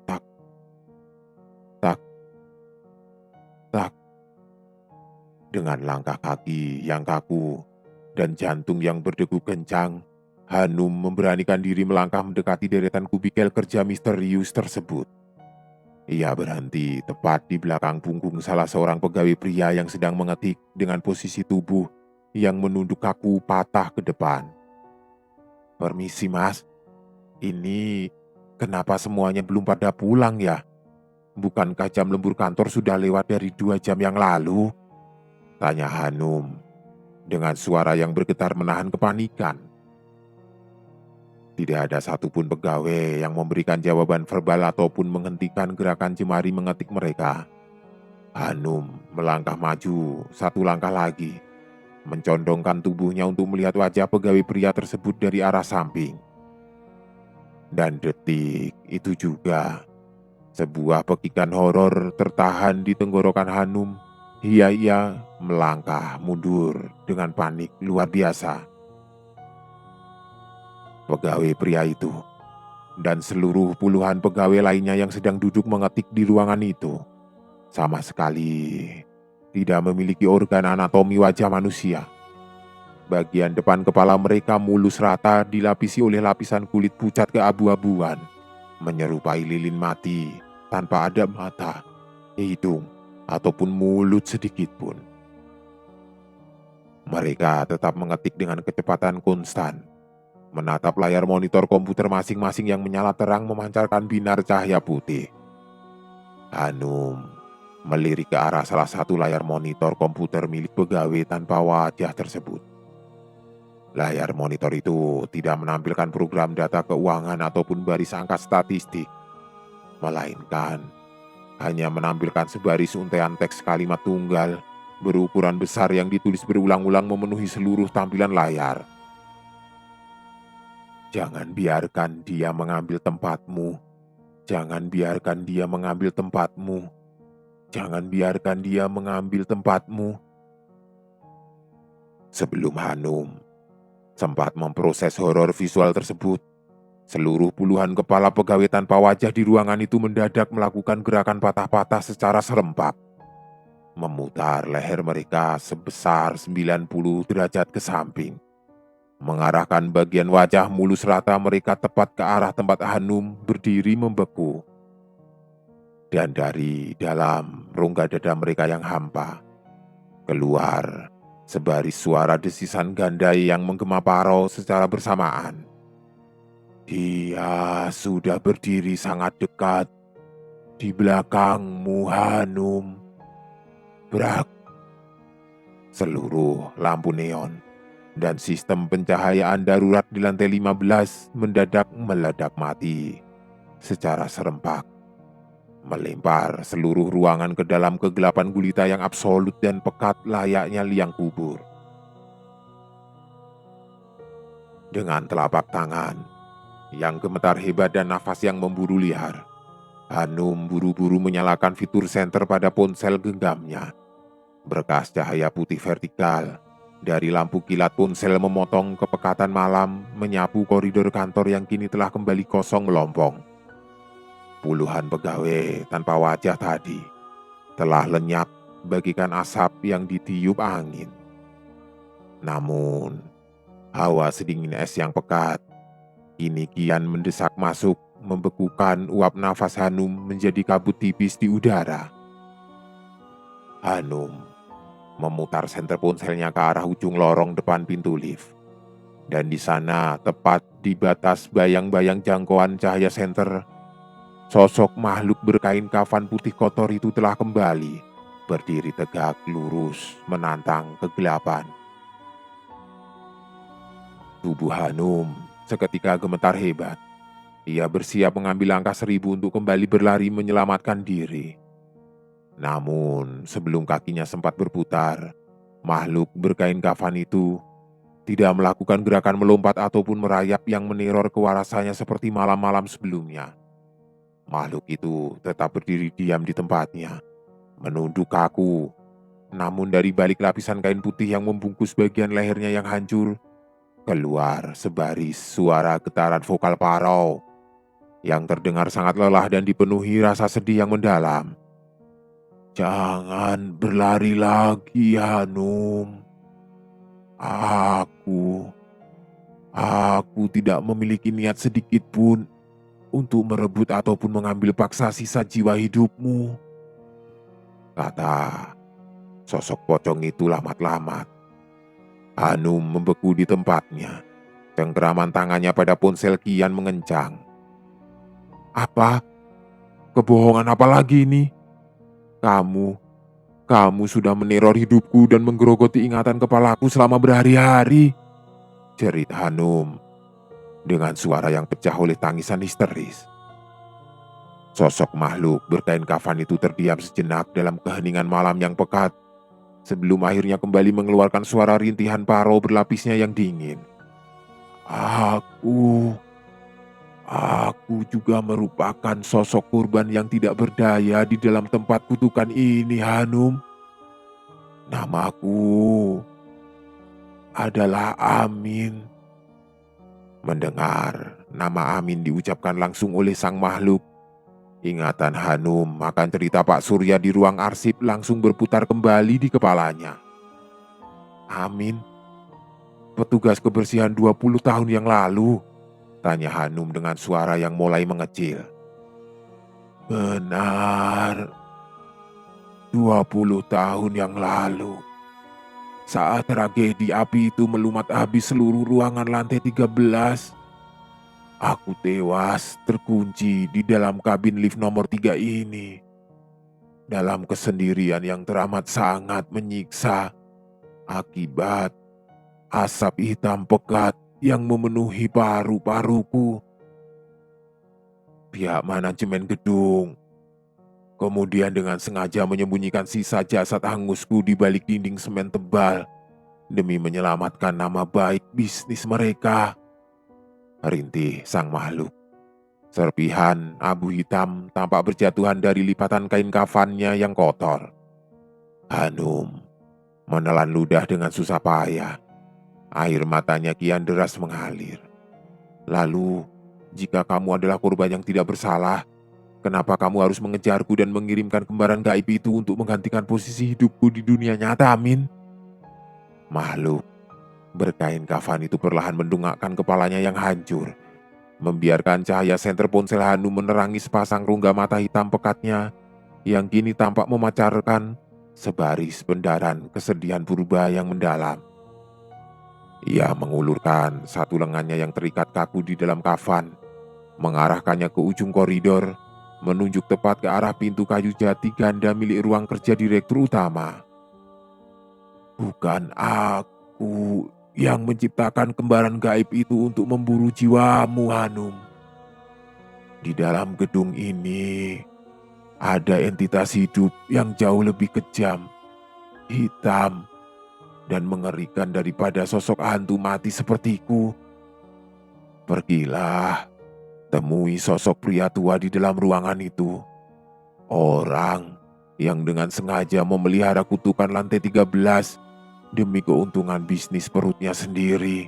tak, tak, tak. Dengan langkah kaki yang kaku dan jantung yang berdegup kencang, Hanum memberanikan diri melangkah mendekati deretan kubikel kerja misterius tersebut. Ia berhenti tepat di belakang punggung salah seorang pegawai pria yang sedang mengetik dengan posisi tubuh yang menunduk kaku patah ke depan. "Permisi mas, ini kenapa semuanya belum pada pulang ya? Bukankah jam lembur kantor sudah lewat dari 2 jam yang lalu?" tanya Hanum dengan suara yang bergetar menahan kepanikan. Tidak ada satupun pegawai yang memberikan jawaban verbal ataupun menghentikan gerakan jemari mengetik mereka. Hanum melangkah maju 1 langkah lagi, mencondongkan tubuhnya untuk melihat wajah pegawai pria tersebut dari arah samping. Dan detik itu juga, sebuah pekikan horor tertahan di tenggorokan Hanum. Ia melangkah mundur dengan panik luar biasa. Pegawai pria itu dan seluruh puluhan pegawai lainnya yang sedang duduk mengetik di ruangan itu sama sekali tidak memiliki organ anatomi wajah manusia. Bagian depan kepala mereka mulus rata dilapisi oleh lapisan kulit pucat keabu-abuan, menyerupai lilin mati tanpa ada mata, hidung, ataupun mulut sedikit pun. Mereka tetap mengetik dengan kecepatan konstan, menatap layar monitor komputer masing-masing yang menyala terang memancarkan binar cahaya putih. Hanum melirik ke arah salah satu layar monitor komputer milik pegawai tanpa wajah tersebut. Layar monitor itu tidak menampilkan program data keuangan ataupun baris angka statistik, melainkan hanya menampilkan sebaris untaian teks kalimat tunggal berukuran besar yang ditulis berulang-ulang memenuhi seluruh tampilan layar. "Jangan biarkan dia mengambil tempatmu. Jangan biarkan dia mengambil tempatmu. Jangan biarkan dia mengambil tempatmu." Sebelum Hanum sempat memproses horor visual tersebut, seluruh puluhan kepala pegawai tanpa wajah di ruangan itu mendadak melakukan gerakan patah-patah secara serempak, memutar leher mereka sebesar 90 derajat ke samping, mengarahkan bagian wajah mulus rata mereka tepat ke arah tempat Hanum berdiri membeku. Dan dari dalam rongga dada mereka yang hampa, keluar sebaris suara desisan ganda yang menggema parau secara bersamaan. "Dia sudah berdiri sangat dekat di belakangmu, Hanum." Brak! Seluruh lampu neon dan sistem pencahayaan darurat di lantai 15 mendadak meledak mati secara serempak, melempar seluruh ruangan ke dalam kegelapan gulita yang absolut dan pekat layaknya liang kubur. Dengan telapak tangan yang gemetar hebat dan nafas yang memburu liar, Hanum buru-buru menyalakan fitur senter pada ponsel genggamnya. Berkas cahaya putih vertikal dari lampu kilat ponsel memotong kepekatan malam menyapu koridor kantor yang kini telah kembali kosong melompong. Puluhan pegawai tanpa wajah tadi telah lenyap bagikan asap yang ditiup angin. Namun, hawa sedingin es yang pekat kini kian mendesak masuk, membekukan uap nafas Hanum menjadi kabut tipis di udara. Hanum memutar senter ponselnya ke arah ujung lorong depan pintu lift. Dan di sana, tepat di batas bayang-bayang jangkauan cahaya senter, sosok makhluk berkain kafan putih kotor itu telah kembali, berdiri tegak lurus, menantang kegelapan. Tubuh Hanum seketika gemetar hebat. Ia bersiap mengambil langkah 1000 untuk kembali berlari menyelamatkan diri. Namun, sebelum kakinya sempat berputar, makhluk berkain kafan itu tidak melakukan gerakan melompat ataupun merayap yang meneror kewarasannya seperti malam-malam sebelumnya. Makhluk itu tetap berdiri diam di tempatnya, menunduk kaku. Namun dari balik lapisan kain putih yang membungkus bagian lehernya yang hancur, keluar sebaris suara getaran vokal parau yang terdengar sangat lelah dan dipenuhi rasa sedih yang mendalam. "Jangan berlari lagi, Hanum. Aku tidak memiliki niat sedikit pun untuk merebut ataupun mengambil paksa sisa jiwa hidupmu," kata sosok pocong itu lamat-lamat. Hanum membeku di tempatnya. Cengkeraman tangannya pada ponsel kian mengencang. "Apa? Kebohongan apa lagi ini? Kamu sudah meneror hidupku dan menggerogoti ingatan kepalaku selama berhari-hari," jerit Hanum dengan suara yang pecah oleh tangisan histeris. Sosok makhluk berkain kafan itu terdiam sejenak dalam keheningan malam yang pekat, sebelum akhirnya kembali mengeluarkan suara rintihan parau berlapisnya yang dingin. Aku juga merupakan sosok korban yang tidak berdaya di dalam tempat kutukan ini, Hanum. Namaku adalah Amin." Mendengar nama Amin diucapkan langsung oleh sang makhluk, ingatan Hanum akan cerita Pak Surya di ruang arsip langsung berputar kembali di kepalanya. "Amin? Petugas kebersihan 20 tahun yang lalu?" tanya Hanum dengan suara yang mulai mengecil. "Benar, 20 tahun yang lalu. Saat tragedi api itu melumat habis seluruh ruangan lantai 13. Aku tewas terkunci di dalam kabin lift nomor 3 ini. Dalam kesendirian yang teramat sangat menyiksa akibat asap hitam pekat yang memenuhi paru-paruku. Pihak manajemen gedung kemudian dengan sengaja menyembunyikan sisa jasad hangusku di balik dinding semen tebal demi menyelamatkan nama baik bisnis mereka," rintih sang makhluk. Serpihan abu hitam tampak berjatuhan dari lipatan kain kafannya yang kotor. Hanum menelan ludah dengan susah payah. Air matanya kian deras mengalir. "Lalu, jika kamu adalah korban yang tidak bersalah, kenapa kamu harus mengejarku dan mengirimkan kembaran gaib itu untuk menggantikan posisi hidupku di dunia nyata, Amin?" Makhluk berkain kafan itu perlahan mendongakkan kepalanya yang hancur, membiarkan cahaya senter ponsel Hanum menerangi sepasang rongga mata hitam pekatnya yang kini tampak memancarkan sebaris bendaran kesedihan purba yang mendalam. Ia mengulurkan satu lengannya yang terikat kaku di dalam kafan, mengarahkannya ke ujung koridor, menunjuk tepat ke arah pintu kayu jati ganda milik ruang kerja direktur utama. "Bukan aku yang menciptakan kembaran gaib itu untuk memburu jiwamu, Hanum. Di dalam gedung ini ada entitas hidup yang jauh lebih kejam, hitam, dan mengerikan daripada sosok hantu mati sepertiku. Pergilah, temui sosok pria tua di dalam ruangan itu. Orang yang dengan sengaja memelihara kutukan lantai 13 demi keuntungan bisnis perutnya sendiri."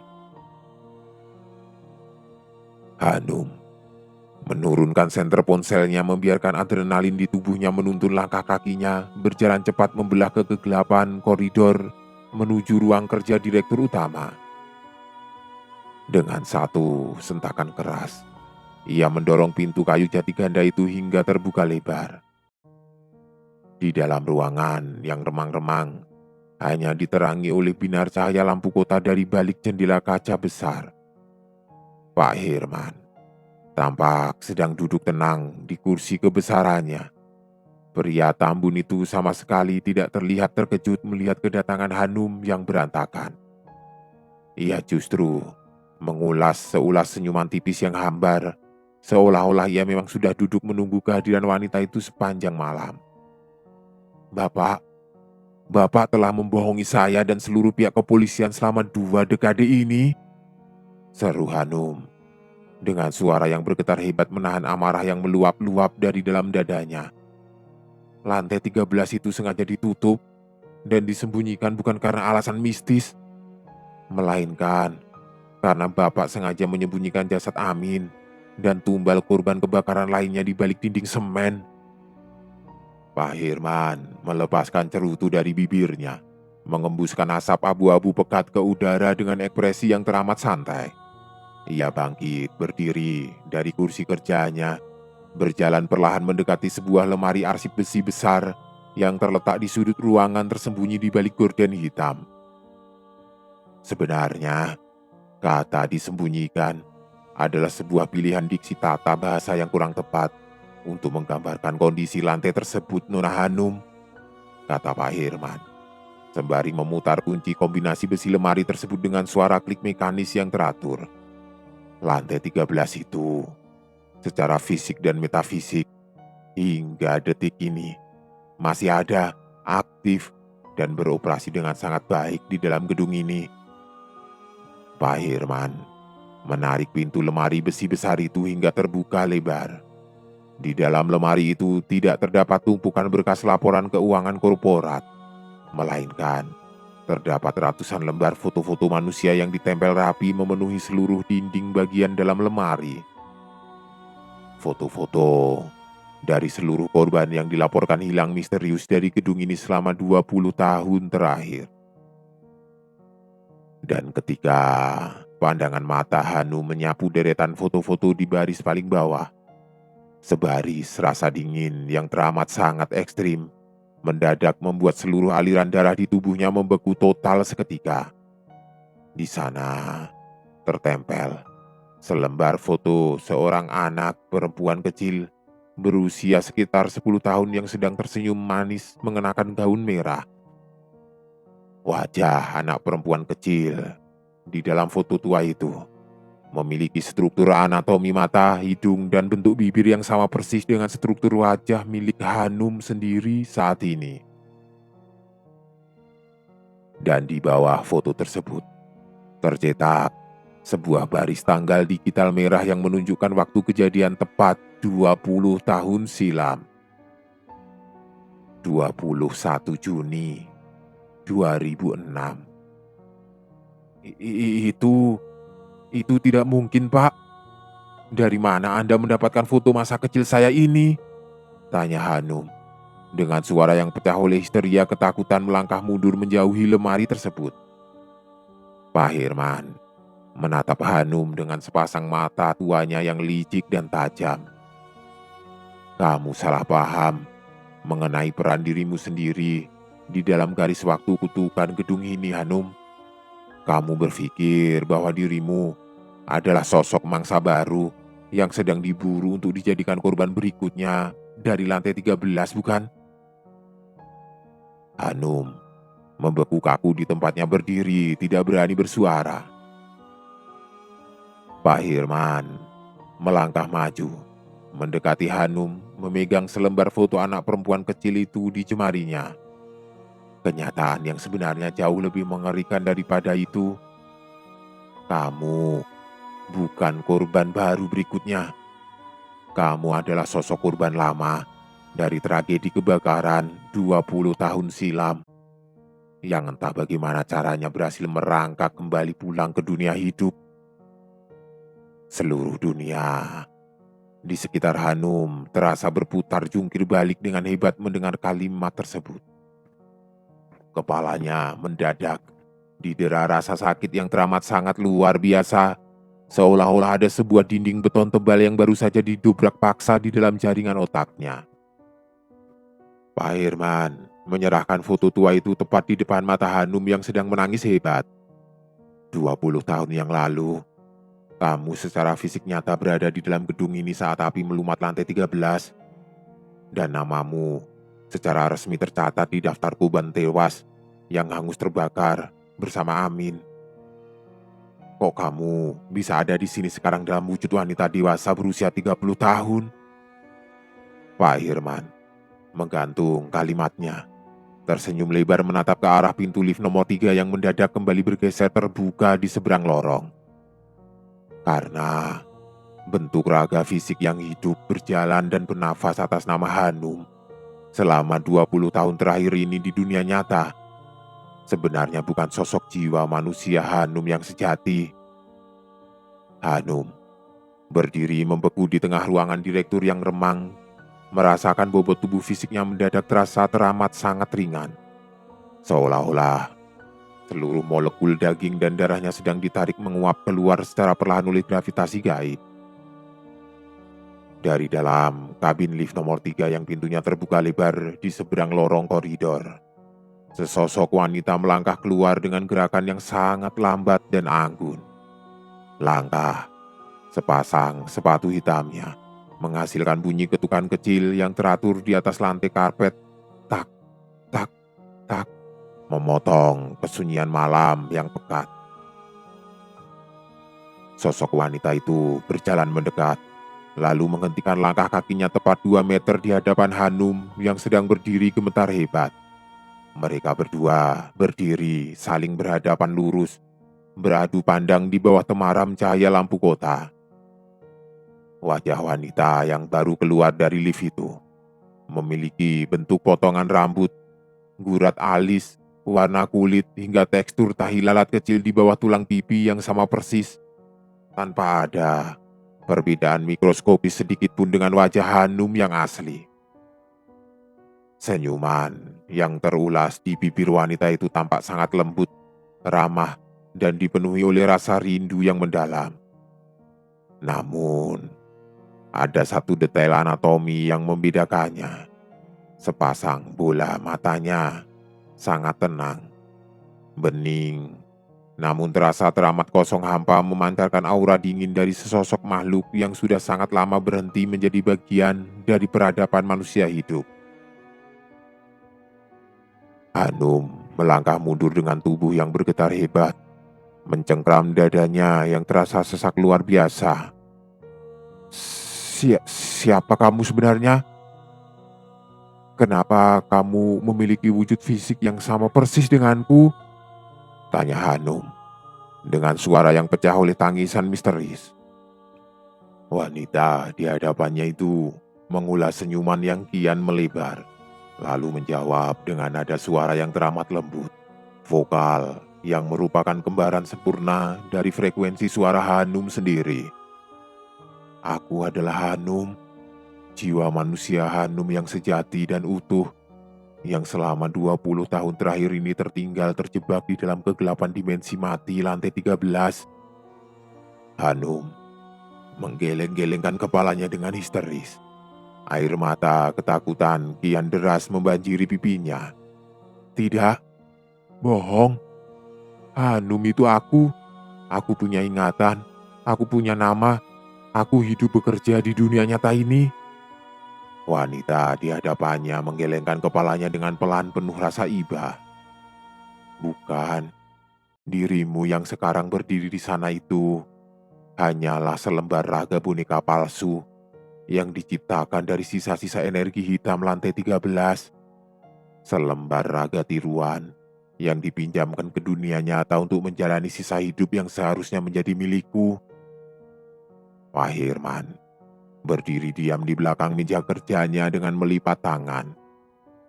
Hanum menurunkan senter ponselnya, membiarkan adrenalin di tubuhnya menuntun langkah kakinya berjalan cepat membelah ke kegelapan koridor menuju ruang kerja direktur utama. Dengan satu sentakan keras, ia mendorong pintu kayu jati ganda itu hingga terbuka lebar. Di dalam ruangan yang remang-remang, hanya diterangi oleh binar cahaya lampu kota dari balik jendela kaca besar. Pak Herman tampak sedang duduk tenang di kursi kebesarannya. Pria tambun itu sama sekali tidak terlihat terkejut melihat kedatangan Hanum yang berantakan. Ia justru mengulas seulas senyuman tipis yang hambar, seolah-olah ia memang sudah duduk menunggu kehadiran wanita itu sepanjang malam. Bapak telah membohongi saya dan seluruh pihak kepolisian selama 2 dekade ini, seru Hanum dengan suara yang bergetar hebat menahan amarah yang meluap-luap dari dalam dadanya. Lantai 13 itu sengaja ditutup dan disembunyikan bukan karena alasan mistis, melainkan karena Bapak sengaja menyembunyikan jasad Amin dan tumbal korban kebakaran lainnya di balik dinding semen. Pak Herman melepaskan cerutu dari bibirnya, mengembuskan asap abu-abu pekat ke udara dengan ekspresi yang teramat santai. Ia bangkit berdiri dari kursi kerjanya, berjalan perlahan mendekati sebuah lemari arsip besi besar yang terletak di sudut ruangan tersembunyi di balik gorden hitam. Sebenarnya, kata disembunyikan adalah sebuah pilihan diksi tata bahasa yang kurang tepat untuk menggambarkan kondisi lantai tersebut, Nona Hanum, kata Pak Herman, sembari memutar kunci kombinasi besi lemari tersebut dengan suara klik mekanis yang teratur. Lantai 13 itu, secara fisik dan metafisik, hingga detik ini, masih ada, aktif, dan beroperasi dengan sangat baik di dalam gedung ini. Pak Herman menarik pintu lemari besi besar itu hingga terbuka lebar. Di dalam lemari itu tidak terdapat tumpukan berkas laporan keuangan korporat, melainkan terdapat ratusan lembar foto-foto manusia yang ditempel rapi memenuhi seluruh dinding bagian dalam lemari. Foto-foto dari seluruh korban yang dilaporkan hilang misterius dari gedung ini selama 20 tahun terakhir. Dan ketika pandangan mata Hanum menyapu deretan foto-foto di baris paling bawah, sebaris rasa dingin yang teramat sangat ekstrim mendadak membuat seluruh aliran darah di tubuhnya membeku total seketika. Di sana tertempel selembar foto seorang anak perempuan kecil berusia sekitar 10 tahun yang sedang tersenyum manis mengenakan gaun merah. Wajah anak perempuan kecil di dalam foto tua itu memiliki struktur anatomi mata, hidung, dan bentuk bibir yang sama persis dengan struktur wajah milik Hanum sendiri saat ini. Dan di bawah foto tersebut tercetak sebuah baris tanggal digital merah yang menunjukkan waktu kejadian tepat 20 tahun silam. 21 Juni 2006. Itu tidak mungkin, Pak. Dari mana Anda mendapatkan foto masa kecil saya ini? Tanya Hanum dengan suara yang pecah oleh histeria ketakutan melangkah mundur menjauhi lemari tersebut. Pak Herman menatap Hanum dengan sepasang mata tuanya yang licik dan tajam. Kamu salah paham mengenai peran dirimu sendiri di dalam garis waktu kutukan gedung ini, Hanum. Kamu berpikir bahwa dirimu adalah sosok mangsa baru yang sedang diburu untuk dijadikan korban berikutnya dari lantai 13, bukan? Hanum membekuk kaku di tempatnya berdiri, tidak berani bersuara. Pak Herman melangkah maju, mendekati Hanum, memegang selembar foto anak perempuan kecil itu di jemarinya. Kenyataan yang sebenarnya jauh lebih mengerikan daripada itu. Kamu bukan korban baru berikutnya. Kamu adalah sosok korban lama dari tragedi kebakaran 20 tahun silam yang entah bagaimana caranya berhasil merangkak kembali pulang ke dunia hidup. Seluruh dunia di sekitar Hanum terasa berputar jungkir balik dengan hebat mendengar kalimat tersebut. Kepalanya mendadak didera rasa sakit yang teramat sangat luar biasa, seolah-olah ada sebuah dinding beton tebal yang baru saja didobrak paksa di dalam jaringan otaknya. Pak Herman menyerahkan foto tua itu tepat di depan mata Hanum yang sedang menangis hebat. 20 tahun yang lalu, kamu secara fisik nyata berada di dalam gedung ini saat api melumat lantai 13. Dan namamu secara resmi tercatat di daftar korban tewas yang hangus terbakar bersama Amin. Kok kamu bisa ada di sini sekarang dalam wujud wanita dewasa berusia 30 tahun? Pak Herman menggantung kalimatnya, tersenyum lebar menatap ke arah pintu lift nomor 3 yang mendadak kembali bergeser terbuka di seberang lorong. Karena bentuk raga fisik yang hidup, berjalan dan bernafas atas nama Hanum selama 20 tahun terakhir ini di dunia nyata sebenarnya bukan sosok jiwa manusia Hanum yang sejati. Hanum berdiri membeku di tengah ruangan direktur yang remang, merasakan bobot tubuh fisiknya mendadak terasa teramat sangat ringan. Seolah-olah seluruh molekul daging dan darahnya sedang ditarik menguap keluar secara perlahan oleh gravitasi gaib. Dari dalam kabin lift nomor 3 yang pintunya terbuka lebar di seberang lorong koridor, sesosok wanita melangkah keluar dengan gerakan yang sangat lambat dan anggun. Langkah sepasang sepatu hitamnya menghasilkan bunyi ketukan kecil yang teratur di atas lantai karpet. Tak, tak, tak, memotong kesunyian malam yang pekat. Sosok wanita itu berjalan mendekat, lalu menghentikan langkah kakinya tepat 2 meter di hadapan Hanum yang sedang berdiri gemetar hebat. Mereka berdua berdiri saling berhadapan lurus, beradu pandang di bawah temaram cahaya lampu kota. Wajah wanita yang baru keluar dari lift itu memiliki bentuk potongan rambut, gurat alis, warna kulit hingga tekstur tahi lalat kecil di bawah tulang pipi yang sama persis, tanpa ada perbedaan mikroskopis sedikit pun dengan wajah Hanum yang asli. Senyuman yang terulas di bibir wanita itu tampak sangat lembut, ramah, dan dipenuhi oleh rasa rindu yang mendalam. Namun, ada satu detail anatomi yang membedakannya. Sepasang bola matanya sangat tenang, bening, namun terasa teramat kosong hampa, memancarkan aura dingin dari sesosok makhluk yang sudah sangat lama berhenti menjadi bagian dari peradaban manusia hidup. Hanum melangkah mundur dengan tubuh yang bergetar hebat, mencengkram dadanya yang terasa sesak luar biasa. Siapa kamu sebenarnya? Kenapa kamu memiliki wujud fisik yang sama persis denganku? Tanya Hanum dengan suara yang pecah oleh tangisan misteris. Wanita di hadapannya itu mengulas senyuman yang kian melebar, lalu menjawab dengan nada suara yang teramat lembut, vokal yang merupakan kembaran sempurna dari frekuensi suara Hanum sendiri. Aku adalah Hanum, jiwa manusia Hanum yang sejati dan utuh, yang selama 20 tahun terakhir ini tertinggal terjebak di dalam kegelapan dimensi mati lantai 13. Hanum menggeleng-gelengkan kepalanya dengan histeris. Air mata ketakutan kian deras membanjiri pipinya. Tidak, bohong. Hanum itu aku. Aku punya ingatan, aku punya nama, aku hidup bekerja di dunia nyata ini. Wanita di hadapannya menggelengkan kepalanya dengan pelan penuh rasa iba. Bukan, dirimu yang sekarang berdiri di sana itu hanyalah selembar raga boneka palsu yang diciptakan dari sisa-sisa energi hitam lantai 13. Selembar raga tiruan yang dipinjamkan ke dunia nyata untuk menjalani sisa hidup yang seharusnya menjadi milikku. Pak Herman berdiri diam di belakang meja kerjanya dengan melipat tangan.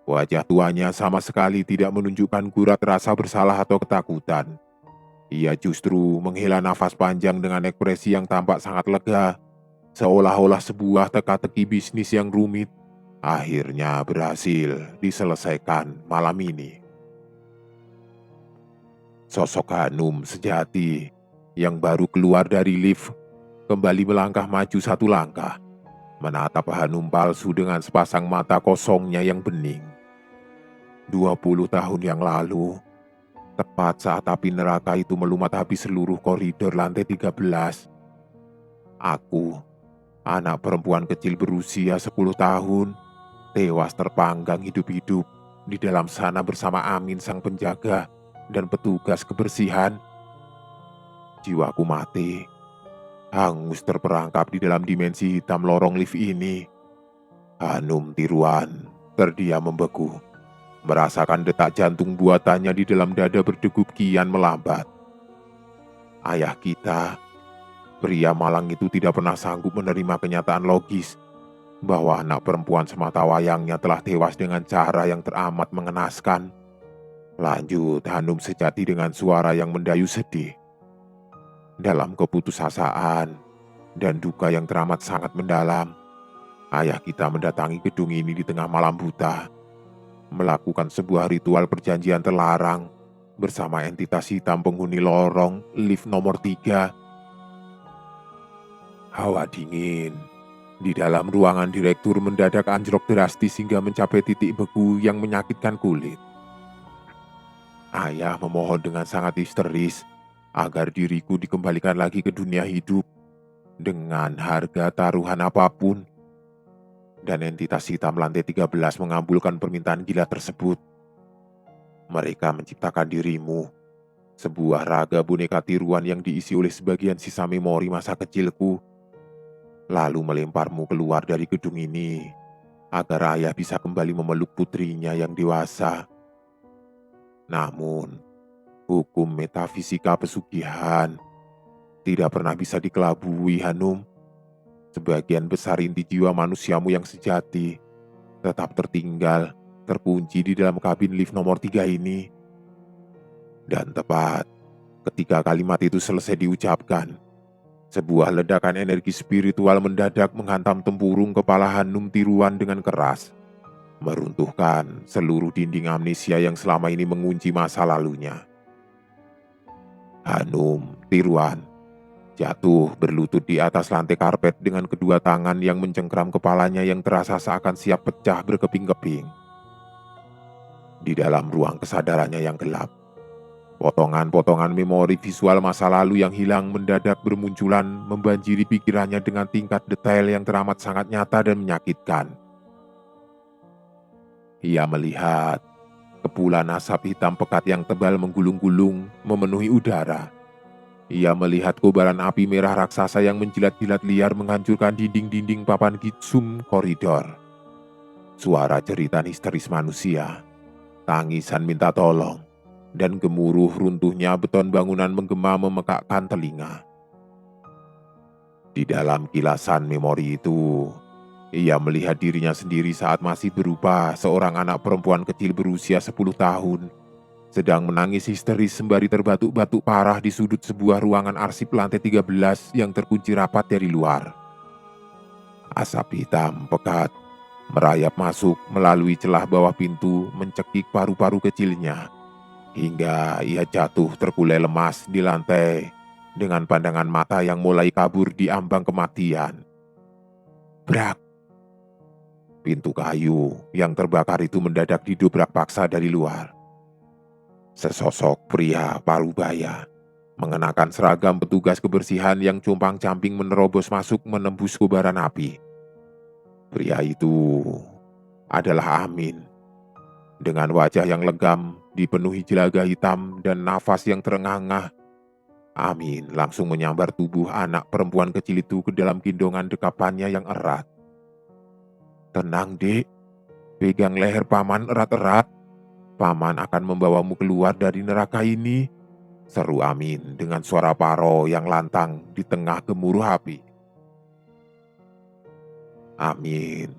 Wajah tuanya sama sekali tidak menunjukkan gurat rasa bersalah atau ketakutan. Ia justru menghela nafas panjang dengan ekspresi yang tampak sangat lega, seolah-olah sebuah teka-teki bisnis yang rumit akhirnya berhasil diselesaikan malam ini. Sosok Hanum sejati yang baru keluar dari lift kembali melangkah maju satu langkah, menatap Hanum palsu dengan sepasang mata kosongnya yang bening. 20 tahun yang lalu, tepat saat api neraka itu melumat habis seluruh koridor lantai 13, aku, anak perempuan kecil berusia 10 tahun, tewas terpanggang hidup-hidup di dalam sana bersama Amin sang penjaga dan petugas kebersihan. Jiwaku mati, hangus terperangkap di dalam dimensi hitam lorong lift ini. Hanum Tiruan terdiam membeku, merasakan detak jantung buatannya di dalam dada berdegup kian melambat. Ayah kita, pria malang itu, tidak pernah sanggup menerima kenyataan logis bahwa anak perempuan semata wayangnya telah tewas dengan cara yang teramat mengenaskan. Lanjut Hanum sejati dengan suara yang mendayu sedih. Dalam keputusasaan dan duka yang teramat sangat mendalam, ayah kita mendatangi gedung ini di tengah malam buta, melakukan sebuah ritual perjanjian terlarang bersama entitas hitam penghuni lorong lift nomor 3. Hawa dingin di dalam ruangan direktur mendadak anjlok drastis hingga mencapai titik beku yang menyakitkan kulit. Ayah memohon dengan sangat histeris agar diriku dikembalikan lagi ke dunia hidup dengan harga taruhan apapun. Dan entitas hitam lantai 13 mengabulkan permintaan gila tersebut. Mereka menciptakan dirimu, sebuah raga boneka tiruan yang diisi oleh sebagian sisa memori masa kecilku, lalu melemparmu keluar dari gedung ini agar ayah bisa kembali memeluk putrinya yang dewasa. Namun, hukum metafisika pesugihan tidak pernah bisa dikelabui, Hanum. Sebagian besar inti jiwa manusiamu yang sejati tetap tertinggal, terkunci di dalam kabin lift nomor 3 ini. Dan tepat ketika kalimat itu selesai diucapkan, sebuah ledakan energi spiritual mendadak menghantam tempurung kepala Hanum Tiruan dengan keras, meruntuhkan seluruh dinding amnesia yang selama ini mengunci masa lalunya. Hanum Tiruan jatuh berlutut di atas lantai karpet dengan kedua tangan yang mencengkram kepalanya yang terasa seakan siap pecah berkeping-keping. Di dalam ruang kesadarannya yang gelap, potongan-potongan memori visual masa lalu yang hilang mendadak bermunculan membanjiri pikirannya dengan tingkat detail yang teramat sangat nyata dan menyakitkan. Ia melihat kepulan asap hitam pekat yang tebal menggulung-gulung memenuhi udara. Ia melihat kobaran api merah raksasa yang menjilat-jilat liar menghancurkan dinding-dinding papan gitsum koridor. Suara jeritan histeris manusia, tangisan minta tolong, dan gemuruh runtuhnya beton bangunan menggema memekakkan telinga. Di dalam kilasan memori itu, ia melihat dirinya sendiri saat masih berupa seorang anak perempuan kecil berusia 10 tahun, sedang menangis histeris sembari terbatuk-batuk parah di sudut sebuah ruangan arsip lantai 13 yang terkunci rapat dari luar. Asap hitam pekat merayap masuk melalui celah bawah pintu, mencekik paru-paru kecilnya, hingga ia jatuh terkulai lemas di lantai dengan pandangan mata yang mulai kabur di ambang kematian. Brak! Pintu kayu yang terbakar itu mendadak didobrak paksa dari luar. Sesosok pria parubaya mengenakan seragam petugas kebersihan yang compang-camping menerobos masuk menembus kobaran api. Pria itu adalah Amin. Dengan wajah yang legam, dipenuhi jelaga hitam dan nafas yang terengah-engah, Amin langsung menyambar tubuh anak perempuan kecil itu ke dalam gendongan dekapannya yang erat. "Tenang, Dek. Pegang leher Paman erat-erat. Paman akan membawamu keluar dari neraka ini," seru Amin dengan suara paro yang lantang di tengah gemuruh api. Amin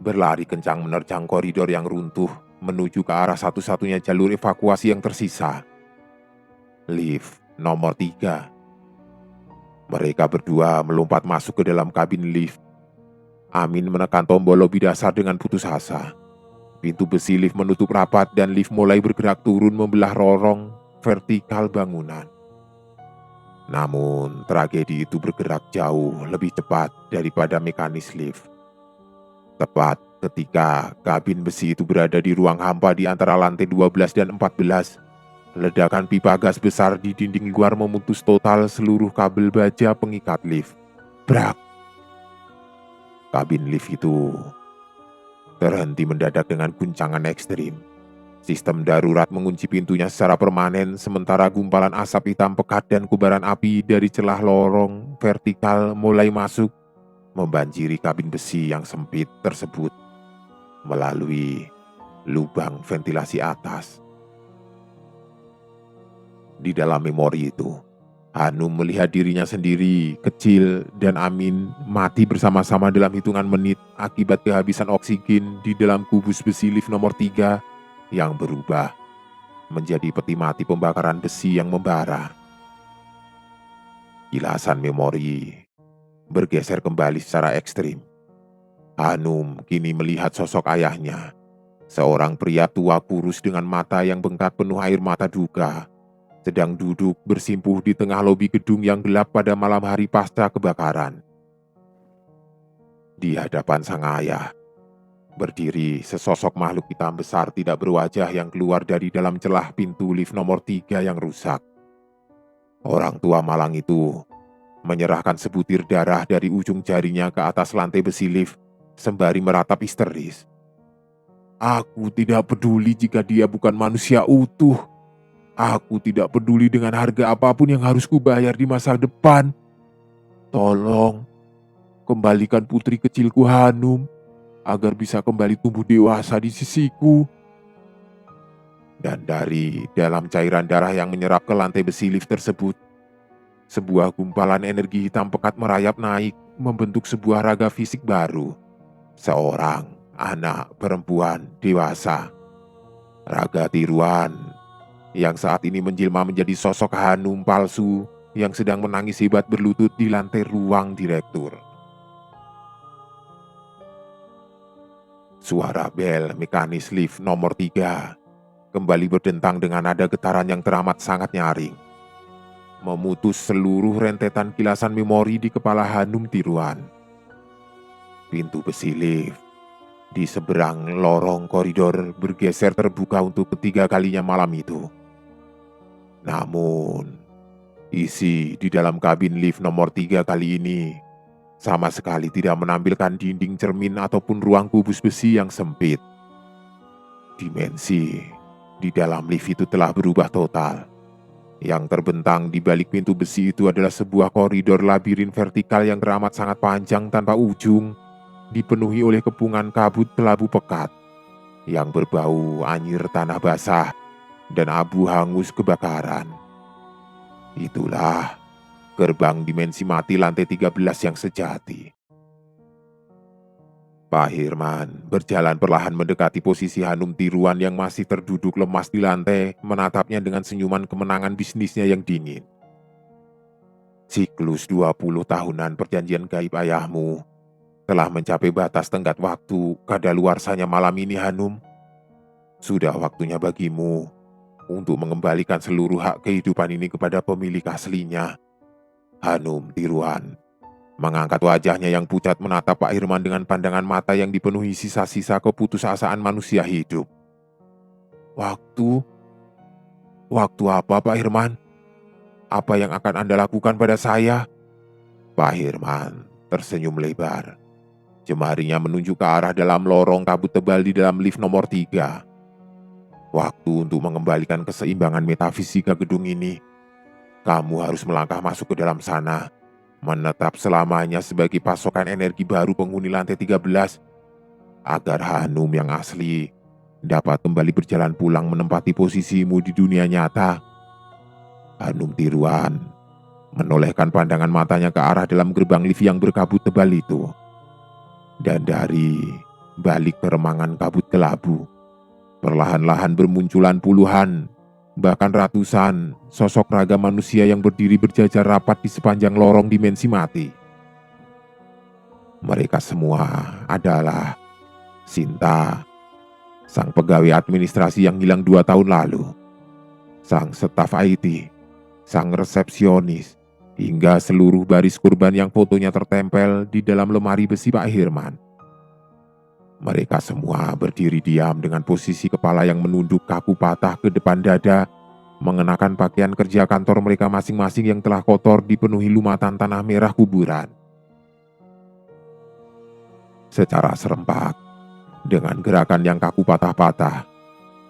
berlari kencang menerjang koridor yang runtuh menuju ke arah satu-satunya jalur evakuasi yang tersisa, lift nomor 3. Mereka berdua melompat masuk ke dalam kabin lift. Amin menekan tombol lobi dasar dengan putus asa. Pintu besi lift menutup rapat dan lift mulai bergerak turun membelah lorong vertikal bangunan. Namun, tragedi itu bergerak jauh lebih cepat daripada mekanis lift. Tepat ketika kabin besi itu berada di ruang hampa di antara lantai 12 dan 14, ledakan pipa gas besar di dinding luar memutus total seluruh kabel baja pengikat lift. Brak! Kabin lift itu terhenti mendadak dengan guncangan ekstrim. Sistem darurat mengunci pintunya secara permanen, sementara gumpalan asap hitam pekat dan kobaran api dari celah lorong vertikal mulai masuk, membanjiri kabin besi yang sempit tersebut melalui lubang ventilasi atas. Di dalam memori itu, Hanum melihat dirinya sendiri, kecil, dan Amin mati bersama-sama dalam hitungan menit akibat kehabisan oksigen di dalam kubus besi lift nomor 3 yang berubah menjadi peti mati pembakaran besi yang membara. Kilasan memori bergeser kembali secara ekstrim. Hanum kini melihat sosok ayahnya, seorang pria tua kurus dengan mata yang bengkak penuh air mata duka, sedang duduk bersimpuh di tengah lobi gedung yang gelap pada malam hari pasca kebakaran. Di hadapan sang ayah, berdiri sesosok makhluk hitam besar tidak berwajah yang keluar dari dalam celah pintu lift nomor 3 yang rusak. Orang tua malang itu menyerahkan sebutir darah dari ujung jarinya ke atas lantai besi lift sembari meratap histeris. Aku tidak peduli jika dia bukan manusia utuh. Aku tidak peduli dengan harga apapun yang harus kubayar di masa depan. Tolong, kembalikan putri kecilku Hanum agar bisa kembali tumbuh dewasa di sisiku. Dan dari dalam cairan darah yang menyerap ke lantai besi lift tersebut, sebuah gumpalan energi hitam pekat merayap naik, membentuk sebuah raga fisik baru. Seorang anak perempuan dewasa. Raga tiruan yang saat ini menjelma menjadi sosok Hanum palsu yang sedang menangis hebat berlutut di lantai ruang direktur. Suara bel mekanis lift nomor 3 kembali berdentang dengan nada getaran yang teramat sangat nyaring, memutus seluruh rentetan kilasan memori di kepala Hanum tiruan. Pintu besi lift di seberang lorong koridor bergeser terbuka untuk ketiga kalinya malam itu. Namun, isi di dalam kabin lift nomor 3 kali ini sama sekali tidak menampilkan dinding cermin ataupun ruang kubus besi yang sempit. Dimensi di dalam lift itu telah berubah total. Yang terbentang di balik pintu besi itu adalah sebuah koridor labirin vertikal yang teramat sangat panjang tanpa ujung, dipenuhi oleh kepungan kabut kelabu pekat yang berbau anyir tanah basah dan abu hangus kebakaran. Itulah gerbang dimensi mati lantai 13 yang sejati. Pak Hirman berjalan perlahan mendekati posisi Hanum tiruan yang masih terduduk lemas di lantai, menatapnya dengan senyuman kemenangan bisnisnya yang dingin. Siklus 20 tahunan perjanjian gaib ayahmu telah mencapai batas tenggat waktu kadaluarsanya malam ini, Hanum. Sudah waktunya bagimu untuk mengembalikan seluruh hak kehidupan ini kepada pemilik aslinya. Hanum tiruan mengangkat wajahnya yang pucat menatap Pak Hirman dengan pandangan mata yang dipenuhi sisa-sisa keputusasaan manusia hidup. Waktu apa, Pak Hirman? Apa yang akan Anda lakukan pada saya? Pak Hirman tersenyum lebar. Jemarinya menunjuk ke arah dalam lorong kabut tebal di dalam lift nomor 3. Waktu untuk mengembalikan keseimbangan metafisika gedung ini. Kamu harus melangkah masuk ke dalam sana, menetap selamanya sebagai pasokan energi baru penghuni lantai 13, agar Hanum yang asli dapat kembali berjalan pulang menempati posisimu di dunia nyata. Hanum tiruan menolehkan pandangan matanya ke arah dalam gerbang lift yang berkabut tebal itu. Dan dari balik keremangan kabut kelabu, perlahan-lahan bermunculan puluhan, bahkan ratusan sosok raga manusia yang berdiri berjajar rapat di sepanjang lorong dimensi mati. Mereka semua adalah Sinta, sang pegawai administrasi yang hilang 2 tahun lalu. sang staf IT, sang resepsionis, hingga seluruh baris kurban yang fotonya tertempel di dalam lemari besi Pak Hirman. Mereka semua berdiri diam dengan posisi kepala yang menunduk kaku patah ke depan dada, mengenakan pakaian kerja kantor mereka masing-masing yang telah kotor dipenuhi lumatan tanah merah kuburan. Secara serempak, dengan gerakan yang kaku patah-patah,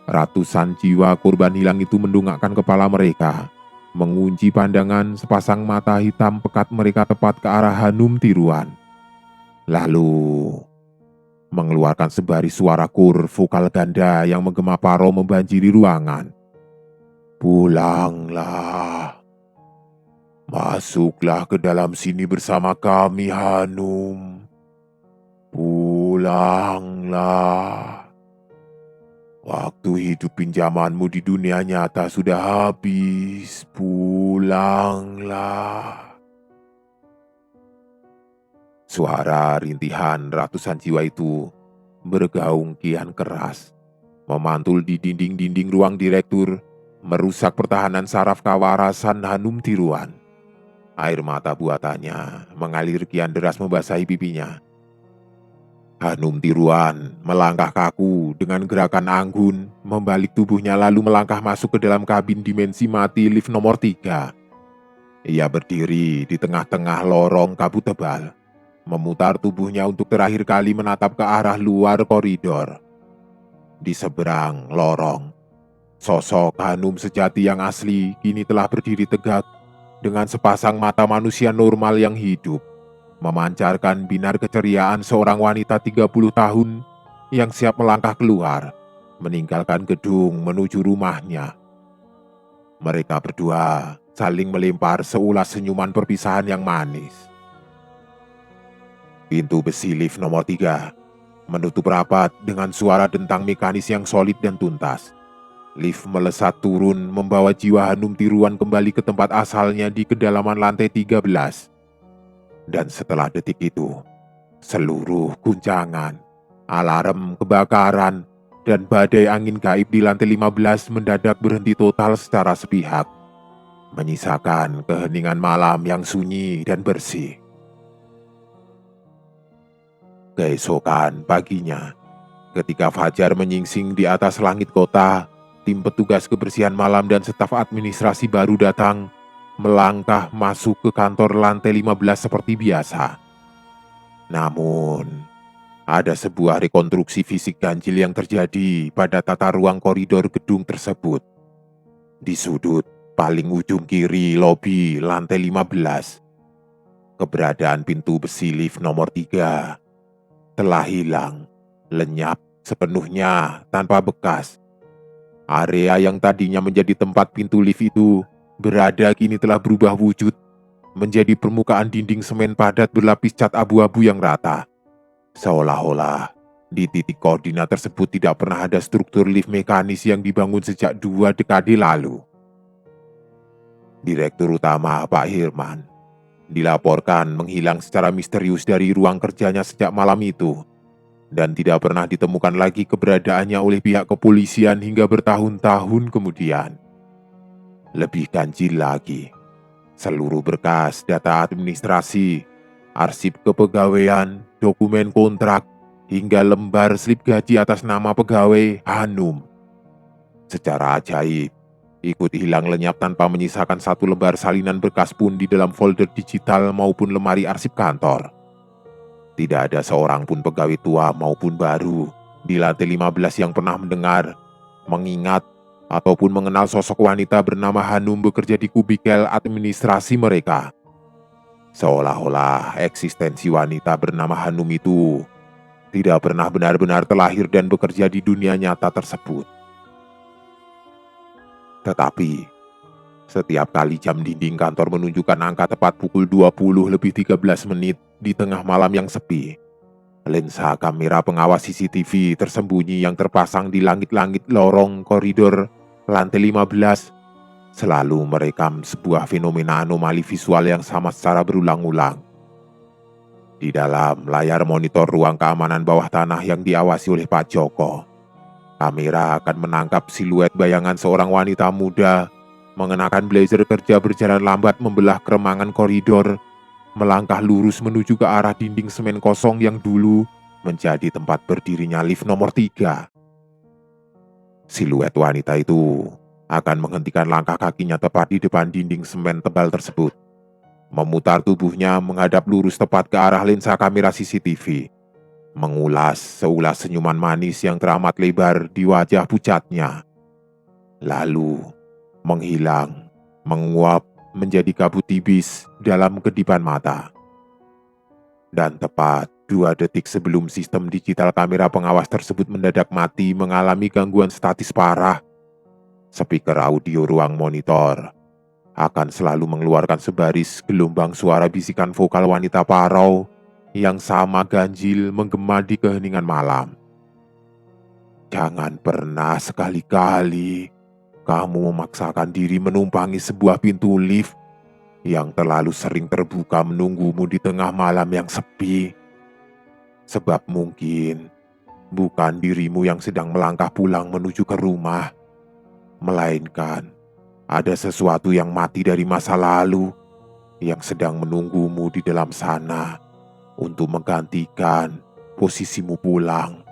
ratusan jiwa korban hilang itu mendongakkan kepala mereka, mengunci pandangan sepasang mata hitam pekat mereka tepat ke arah Hanum Tiruan. Lalu mengeluarkan sebaris suara kur vokal ganda yang menggema paro membanjiri ruangan. Pulanglah. Masuklah ke dalam sini bersama kami, Hanum. Pulanglah. Waktu hidup pinjamanmu di dunia nyata sudah habis. Pulanglah. Suara rintihan ratusan jiwa itu bergaung kian keras, memantul di dinding-dinding ruang direktur, merusak pertahanan saraf kewarasan Hanum Tiruan. Air mata buatannya mengalir kian deras membasahi pipinya. Hanum Tiruan melangkah kaku dengan gerakan anggun, membalik tubuhnya lalu melangkah masuk ke dalam kabin dimensi mati lift nomor 3. Ia berdiri di tengah-tengah lorong kabut tebal, memutar tubuhnya untuk terakhir kali menatap ke arah luar koridor. Di seberang lorong, sosok Hanum sejati yang asli kini telah berdiri tegak dengan sepasang mata manusia normal yang hidup, memancarkan binar keceriaan seorang wanita 30 tahun yang siap melangkah keluar, meninggalkan gedung menuju rumahnya. Mereka berdua saling melempar seulas senyuman perpisahan yang manis. Pintu besi lift nomor 3 menutup rapat dengan suara dentang mekanis yang solid dan tuntas. Lift melesat turun membawa jiwa Hanum Tiruan kembali ke tempat asalnya di kedalaman lantai 13. Dan setelah detik itu, seluruh guncangan, alarm kebakaran, dan badai angin gaib di lantai 15 mendadak berhenti total secara sepihak, menyisakan keheningan malam yang sunyi dan bersih. Keesokan paginya, ketika fajar menyingsing di atas langit kota, tim petugas kebersihan malam dan staf administrasi baru datang, melangkah masuk ke kantor lantai 15 seperti biasa. Namun, ada sebuah rekonstruksi fisik ganjil yang terjadi pada tata ruang koridor gedung tersebut. Di sudut paling ujung kiri lobi lantai 15, keberadaan pintu besi lift nomor 3 telah hilang, lenyap sepenuhnya tanpa bekas. Area yang tadinya menjadi tempat pintu lift itu berada kini telah berubah wujud menjadi permukaan dinding semen padat berlapis cat abu-abu yang rata. Seolah-olah di titik koordinat tersebut tidak pernah ada struktur lift mekanis yang dibangun sejak 2 dekade lalu. Direktur utama Pak Hirman dilaporkan menghilang secara misterius dari ruang kerjanya sejak malam itu, dan tidak pernah ditemukan lagi keberadaannya oleh pihak kepolisian hingga bertahun-tahun kemudian. Lebih ganjil lagi, seluruh berkas data administrasi, arsip kepegawaian, dokumen kontrak, hingga lembar slip gaji atas nama pegawai Hanum secara ajaib ikut hilang lenyap tanpa menyisakan satu lembar salinan berkas pun di dalam folder digital maupun lemari arsip kantor. Tidak ada seorang pun pegawai tua maupun baru di lantai 15 yang pernah mendengar, mengingat, ataupun mengenal sosok wanita bernama Hanum bekerja di kubikel administrasi mereka. Seolah-olah eksistensi wanita bernama Hanum itu tidak pernah benar-benar terlahir dan bekerja di dunia nyata tersebut. Tetapi, setiap kali jam dinding kantor menunjukkan angka tepat pukul 20:13 di tengah malam yang sepi, lensa kamera pengawas CCTV tersembunyi yang terpasang di langit-langit lorong koridor lantai 15 selalu merekam sebuah fenomena anomali visual yang sama secara berulang-ulang. Di dalam layar monitor ruang keamanan bawah tanah yang diawasi oleh Pak Joko, Kamera akan menangkap siluet bayangan seorang wanita muda mengenakan blazer kerja berjalan lambat membelah keremangan koridor, melangkah lurus menuju ke arah dinding semen kosong yang dulu menjadi tempat berdirinya lift nomor 3. Siluet wanita itu akan menghentikan langkah kakinya tepat di depan dinding semen tebal tersebut, memutar tubuhnya menghadap lurus tepat ke arah lensa kamera CCTV, mengulas seulas senyuman manis yang teramat lebar di wajah pucatnya, lalu menghilang, menguap menjadi kabut tipis dalam kedipan mata. Dan tepat 2 detik sebelum sistem digital kamera pengawas tersebut mendadak mati mengalami gangguan statis parah, speaker audio ruang monitor akan selalu mengeluarkan sebaris gelombang suara bisikan vokal wanita parau yang sama ganjil menggema di keheningan malam. Jangan pernah sekali-kali kamu memaksakan diri menumpangi sebuah pintu lift yang terlalu sering terbuka menunggumu di tengah malam yang sepi. Sebab mungkin bukan dirimu yang sedang melangkah pulang menuju ke rumah, melainkan ada sesuatu yang mati dari masa lalu yang sedang menunggumu di dalam sana untuk menggantikan posisimu pulang.